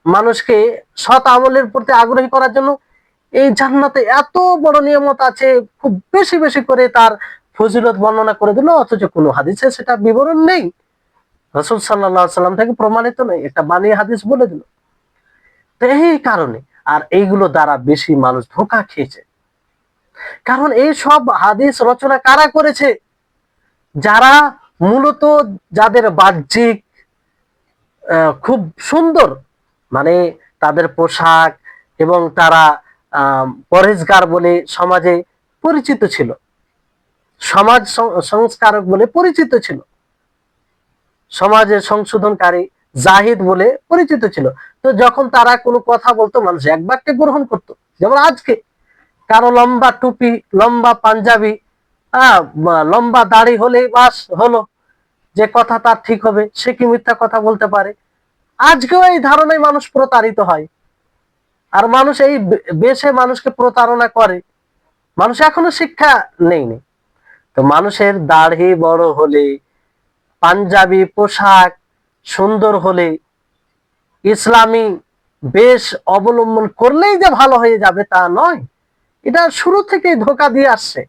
মানুষকে সৎ আমলের প্রতি আগ্রহী করার জন্য। এই জান্নাতে এত বড় নিয়ামত আছে, খুব বেশি বেশি করে তার ফজিলত বর্ণনা করে দিল, অথচ কোনো হাদিসে সেটা বিবরণ নেই, রাসূল সাল্লাল্লাহু আলাইহি সাল্লাম থেকে প্রমাণিত নেই, একটা বানিয়ে হাদিস বলে দিল। তো এই কারণে আর এইগুলো দ্বারা বেশি মানুষ ধোঁকা খেয়েছে। কারণ এই সব হাদিস রচনা কারা করেছে? যারা মূলত, যাদের বাহ্যিক খুব সুন্দর, মানে তাদের পোশাক এবং তারা পরেজগার বলে সমাজে পরিচিত ছিল, সমাজ সংস্কারক বলে পরিচিত ছিল, সমাজের সংশোধনকারী জাহিদ বলে পরিচিত ছিল। তো যখন তারা কোনো কথা বলতো মানুষ এক বাক্যে গ্রহণ করতো। যেমন আজকে কারো লম্বা টুপি, লম্বা পাঞ্জাবি, লম্বা দাড়ি হলেই বাস হলো যে কথা তার ঠিক হবে, সে কি মিথ্যা কথা বলতে পারে? আজকেও এই ধারণায় মানুষ প্রতারিত হয়, আর মানুষ এই বেশে মানুষকে প্রতারণা করে। মানুষ এখনো শিক্ষা নেই। তো মানুষের দাড়ি বড় হলে, পাঞ্জাবি পোশাক সুন্দর হলে, ইসলামী বেশ অবলম্বন করলেই যে ভালো হয়ে যাবে তা নয়, এটা শুরু থেকেই ধোঁকা দিয়ে আসছে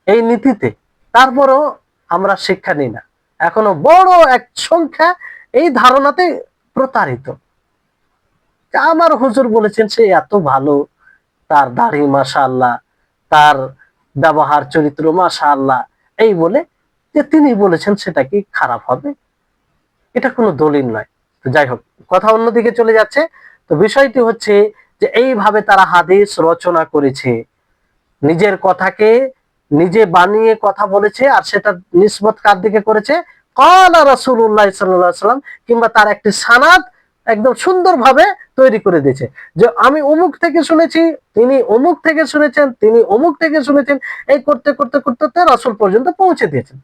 এই নীতিতে। তারপরও আমরা শিক্ষা নিই না, এখনো বড় এক সংখ্যা এই ধারণাতে প্রতারিত। যে আমার হুজুর বলেছেন সে এত ভালো, তার দাড়ি মাশাআল্লাহ, তার ব্যবহার চরিত্র মাশাআল্লাহ, এই বলে যে তিনি বলেছেন সেটা কি খারাপ হবে? এটা কোনো দলিল নয়। তো যাই হোক, কথা অন্যদিকে চলে যাচ্ছে। তো বিষয়টি হচ্ছে যে এইভাবে তারা হাদিস রচনা করেছে, নিজের কথাকে নিজে বানিয়ে কথা বলেছে, আর সেটা নিসবত কার দিকে করেছে? ক্বালা রাসূলুল্লাহ সাল্লাল্লাহু আলাইহি ওয়াসাল্লাম, কিংবা তার একটি সানাদ একদম সুন্দরভাবে তৈরি করে দিয়েছে যে আমি অমুক থেকে শুনেছি, তিনি অমুক থেকে শুনেছেন, তিনি অমুক থেকে শুনেছেন, এই করতে করতে করতে রাসূল পর্যন্ত পৌঁছে দিয়েছেন।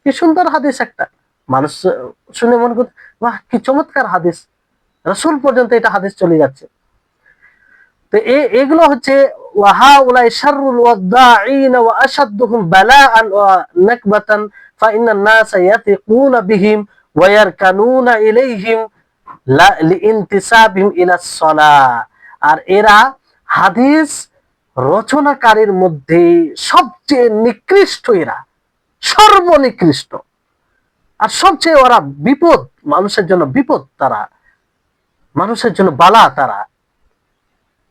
কি সুন্দর হাদিস একটা! মানুষ শুনে মনে করছে বাহ কি চমৎকার হাদিস, রাসূল পর্যন্ত এটা হাদিস চলে যাচ্ছে। তো এগুলো হচ্ছে ওয়াহাউলাই শাররুল ওয়াদ্দাঈন ওয়া আশাদ্দুহুম বালাআন ওয়া নাকবাতান ফাইন্নান নাসা ইয়াতিকুনা বিহিম ওয়া ইয়ারকানুনা ইলাইহিম লিইনতিসাবিহিম ইলাস সালাহ। আর এরা হাদিস রচনাকারীর মধ্যে সবচেয়ে নিকৃষ্ট, এরা সর্বনিকৃষ্ট, আর সবচেয়ে ওরা বিপদ, মানুষের জন্য বিপদ, তারা মানুষের জন্য বালা তারা।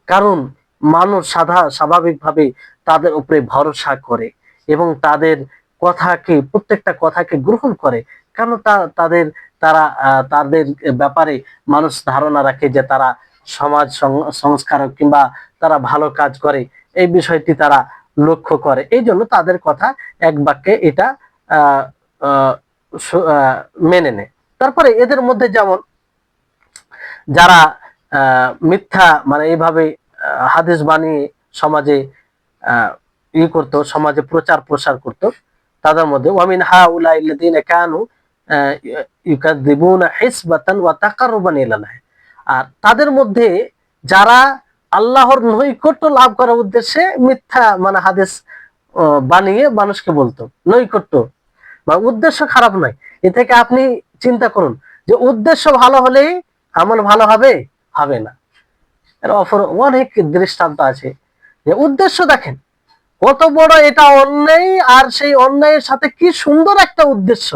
কারণ মানুষ স্বাভাবিকভাবে তাদের উপরে ভরসা করে এবং তাদের কথাকে, প্রত্যেকটা কথাকে গ্রহণ করে। কারণ তাদের ব্যাপারে মানুষ ধারণা রাখে যে তারা সমাজ সংস্কারক কিংবা তারা ভালো কাজ করে, এই বিষয়টি তারা লক্ষ্য করে। এই জন্য তাদের কথা এক বাক্যে এটা আহ আহ মেনে নেয়। তারপরে এদের মধ্যে যেমন যারা মিথ্যা মানে এইভাবে হাদিস বানিয়ে সমাজে করত, সমাজে প্রচার প্রসার করত, তাদের মধ্যে ওয়ামিন হাউলাইল্লাযীনা কানু ইউকাযযিবুনা হিসবাতান ওয়া তাকাররুবান ইলাল্লাহ। আর তাদের মধ্যে যারা আল্লাহর নৈকট্য লাভ করার উদ্দেশ্যে মিথ্যা মানে হাদিস বানিয়ে মানুষকে বলতো। নৈকট্য বা উদ্দেশ্য খারাপ নয়, এ থেকে আপনি চিন্তা করুন যে উদ্দেশ্য ভালো হলেই আমল ভালো হবে, হবে না। এর অপর অনেক দৃষ্টান্ত আছে যে উদ্দেশ্য দেখেন কত বড় এটা অন্যায়, আর সেই অন্যায়ের সাথে কি সুন্দর একটা উদ্দেশ্য।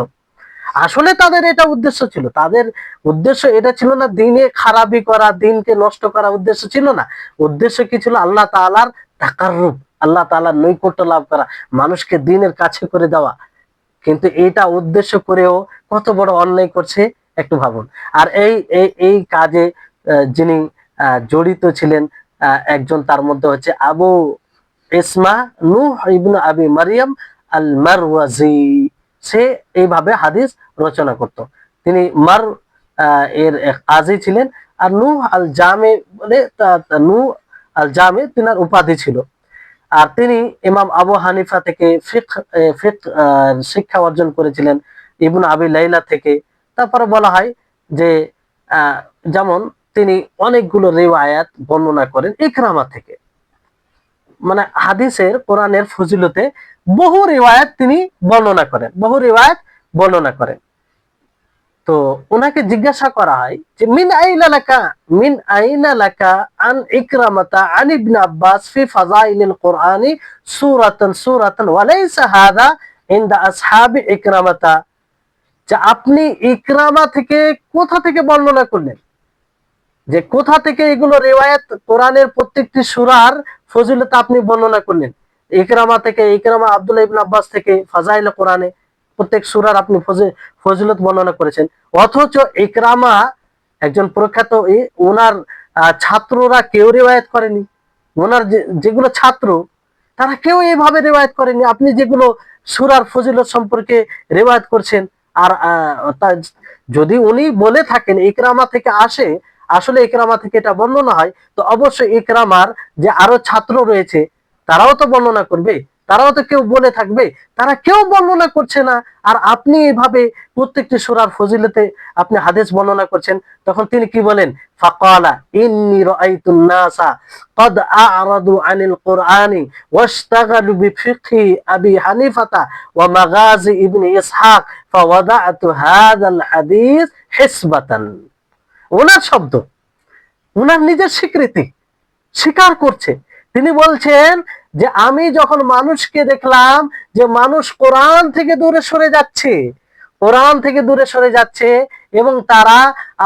আসলে তাদের এটা উদ্দেশ্য ছিল, তাদের উদ্দেশ্য এটা ছিল না দিনে খারাপি করা, দিনকে নষ্ট করা উদ্দেশ্য ছিল না। উদ্দেশ্য কি ছিল? আল্লাহ তাআলার তাকাররুব, আল্লাহ তাআলার নৈকট্য লাভ করা, মানুষকে দিনের কাছে করে দেওয়া। কিন্তু এইটা উদ্দেশ্য করেও কত বড় অন্যায় করছে একটু ভাবুন। আর এই কাজে যিনি জড়িত ছিলেন একজন, তার মধ্যে হচ্ছে আবু ইসমা নূহ ইবনে আবি মারিয়াম আল মারওয়াজি। সে এইভাবে হাদিস রচনা করত। তিনি এর কাজী ছিলেন। আর নূহ আল জামে বলে, নূহ আল জামে তিনার উপাধি ছিল। আর তিনি ইমাম আবু হানিফা থেকে শিক্ষা অর্জন করেছিলেন, ইবনে আবি লাইলা থেকে। তারপরে বলা হয় যে যেমন তিনি অনেকগুলো রিওয়ায়াত বর্ণনা করেন ইকরামা থেকে। মানে হাদিসের, কোরআনের ফজিলতে বহু রিওয়ায়াত তিনি বর্ণনা করেন, বহু রিওয়ায়াত বর্ণনা করেন। তো ওনাকে জিজ্ঞাসা করা হয় যে মিন আইনা লাকা আন ইকরামাতা আন ইবনে আব্বাস ফি ফাযাইলিল কুরআনি সূরাতান ওয়া লাইসা হাযা ইনদা আসহাবি ইকরামাতা। যে আপনি ইকরামা থেকে কোথা থেকে বর্ণনা করলেন, যে কোথা থেকে এগুলো রিওয়ায়াত, কোরআনের প্রত্যেকটি সূরার ফজিলত আপনি বর্ণনা করলেন? ইকরামা থেকে, ইকরামা আব্দুল্লাহ ইবনে আব্বাস থেকে ফাযাইল কোরআনে প্রত্যেক সূরার আপনি ফজিলত বর্ণনা করেছেন। অথচ ইকরামা একজন প্রখ্যাত, ওনার ছাত্ররা কেউ রিওয়ায়াত করেনি। ওনার যেগুলো ছাত্র তারা কেউ এইভাবে রিওয়ায়াত করেনি। আপনি যেগুলো সূরার ফজিলত সম্পর্কে রিওয়ায়াত করছেন, আর যদি উনি বলে থাকেন ইকরামা থেকে আসে, আসলে ইকরামা থেকে এটা বর্ণনা হয়, তো অবশ্যই ইকরামার যে আরো ছাত্র রয়েছে তারাও তো বর্ণনা করবে, তারাও তো কেউ বলে থাকবে। তারা কেউ বর্ণনা করছে না, আর আপনি এইভাবে প্রত্যেকটি সূরার ফজিলতে আপনি হাদিস বর্ণনা করছেন। তখন তিনি কি বলেন? ফাকালা ইন্নী রাআইতুন নাসা قد أعرضوا عن القرآن واشتغلوا بفقه أبي حنيفة ومغازي ابن إسحاق فوضعت هذا الحديث حسبة। ওনার শব্দ, ওনার নিজের স্বীকৃতি, স্বীকার করছে। তিনি বলছেন যে আমি যখন মানুষকে দেখলাম যে মানুষ কোরআন থেকে দূরে সরে যাচ্ছে, কোরআন থেকে দূরে সরে যাচ্ছে, এবং তারা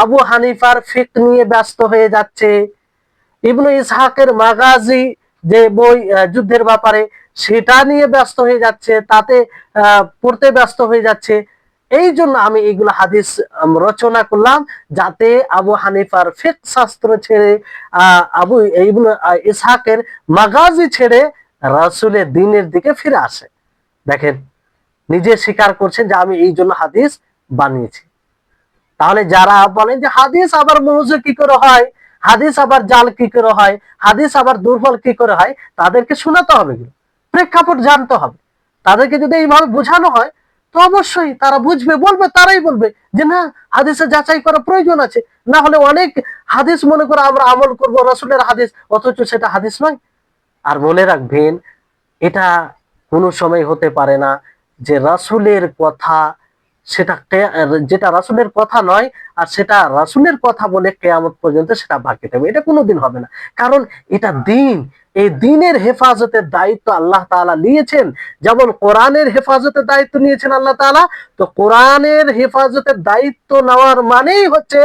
আবু হানিফার ফিক নিয়ে ব্যস্ত হয়ে যাচ্ছে, ইবনু ইসহাকের মাগাজি যে বই যুদ্ধের ব্যাপারে সেটা নিয়ে ব্যস্ত হয়ে যাচ্ছে, তাতে পড়তে ব্যস্ত হয়ে যাচ্ছে। এই জন্য আমি এইগুলো হাদিস রচনা করলাম, যাতে আবু হানিফার ফিক শাস্ত্র ছেড়ে আবু ইবনু ইসহাকের মাগাজি ছেড়ে রাসূলের দ্বীনের দিকে ফিরে আসে। দেখেন, নিজে স্বীকার করছেন যে আমি এই জন্য হাদিস বানিয়েছি। তাহলে যারা বলেন যে হাদিস আবার মৌজু কি করে হয়, হাদিস আবার জাল কি করে হয়, হাদিস আবার দুর্বল কি করে হয়, তাদেরকে শোনাতে হবে, প্রেক্ষাপট জানতে হবে। তাদেরকে যদি এইভাবে বোঝানো হয় তো অবশ্যই তারা বুঝবে, বলবে, তারাই বলবে যে না, হাদিসে যাচাই করা প্রয়োজন আছে। না হলে অনেক হাদিস মনে করে আমরা আমল করব রাসূলের হাদিস, অথচ সেটা হাদিস নয়। আর মনে রাখবেন, এটা কোনো সময় হতে পারে না যে রাসূলের কথা সেটা যেটা রাসূলের কথা নয় আর সেটা রাসূলের কথা বলে কিয়ামত পর্যন্ত সেটা বাকি থাকবে, এটা কোনোদিন হবে না। কারণ এটা দ্বীন, এই দ্বীনের হেফাজতের দায়িত্ব আল্লাহ তাআলা নিয়েছেন। যেমন কোরআনের হেফাজতের দায়িত্ব নিয়েছেন আল্লাহ তাআলা, তো কোরআনের হেফাজতের দায়িত্ব নেওয়ার মানেই হচ্ছে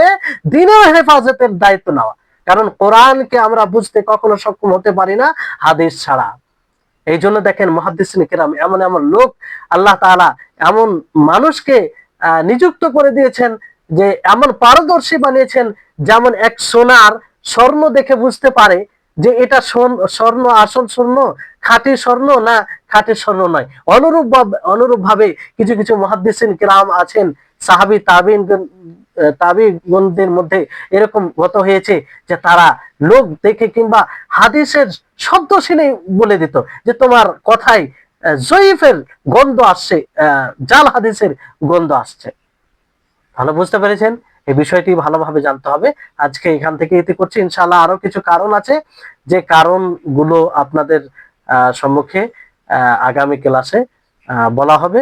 দ্বীনের হেফাজতের দায়িত্ব নেওয়া। কারণ কোরআনকে আমরা বুঝতে কখনো সক্ষম হতে পারি না হাদিস ছাড়া। এই জন্য দেখেন মুহাদ্দিসিন কিরাম, এমন এমন লোক আল্লাহ তাআলা এমন মানুষকে নিযুক্ত করে দিয়েছেন, যে এমন পারদর্শী বানিয়েছেন, যেমন এক সোনার স্বর্ণ দেখে বুঝতে পারে যে এটা স্বর্ণ, আসল স্বর্ণ, খাঁটি স্বর্ণ না খাঁটি স্বর্ণ নয়। অনুরূপ ভাবে কিছু কিছু মুহাদ্দিসিন কিরাম আছেন, সাহাবী তাবিঈনদের মধ্যে এরকম গত হয়েছে যে তারা লোক দেখে কিংবা হাদিসের শব্দ শুনে বলে দিত যে তোমার কথায় জয়ীফের গন্ধ আসছে, জাল হাদিসের গন্ধ আসছে। ভালো বুঝতে পেরেছেন? এই বিষয়টি ভালোভাবে জানতে হবে। আজকে এখান থেকে ইতি করছি। ইনশাআল্লাহ আরো কিছু কারণ আছে, যে কারণগুলো আপনাদের সম্মুখে আগামী ক্লাসে বলা হবে।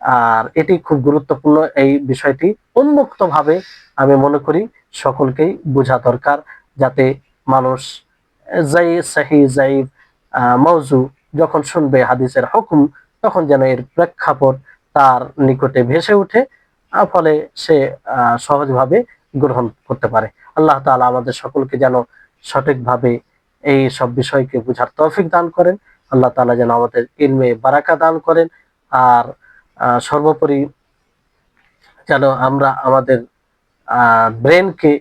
আর এটি খুব গুরুত্বপূর্ণ, এই বিষয়টি উন্মুক্তভাবে আমি মনে করি সকলকেই বোঝা দরকার, যাতে মানুষ সহি যায়িফ মাউজু যখন শুনবে হাদিসের হুকুম, তখন যেন এর প্রেক্ষাপট তার নিকটে ভেসে ওঠে, ফলে সে সহজভাবে গ্রহণ করতে পারে। আল্লাহ তাআলা আমাদের সকলকে যেন সঠিকভাবে এই সব বিষয়কে বোঝার তৌফিক দান করেন। আল্লাহ তাআলা যেন আমাদের ইলমে বারাকা দান করেন। আর সর্বোপরি যেন আমরা আমাদের ব্রেনকে,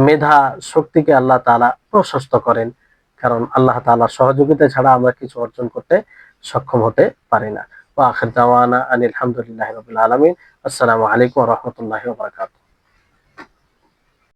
মেধা শক্তিকে আল্লাহ তাআলা প্রশস্ত করেন। কারণ আল্লাহ তাআলার সহযোগিতা ছাড়া আমরা কিছু অর্জন করতে সক্ষম হতে পারি না। ওয়া আখির দাওয়ানা আনিল হামদুলিল্লাহি রাব্বিল আলামিন। আসসালামু আলাইকুম ওয়া রাহমাতুল্লাহি ওয়া বারাকাতুহু।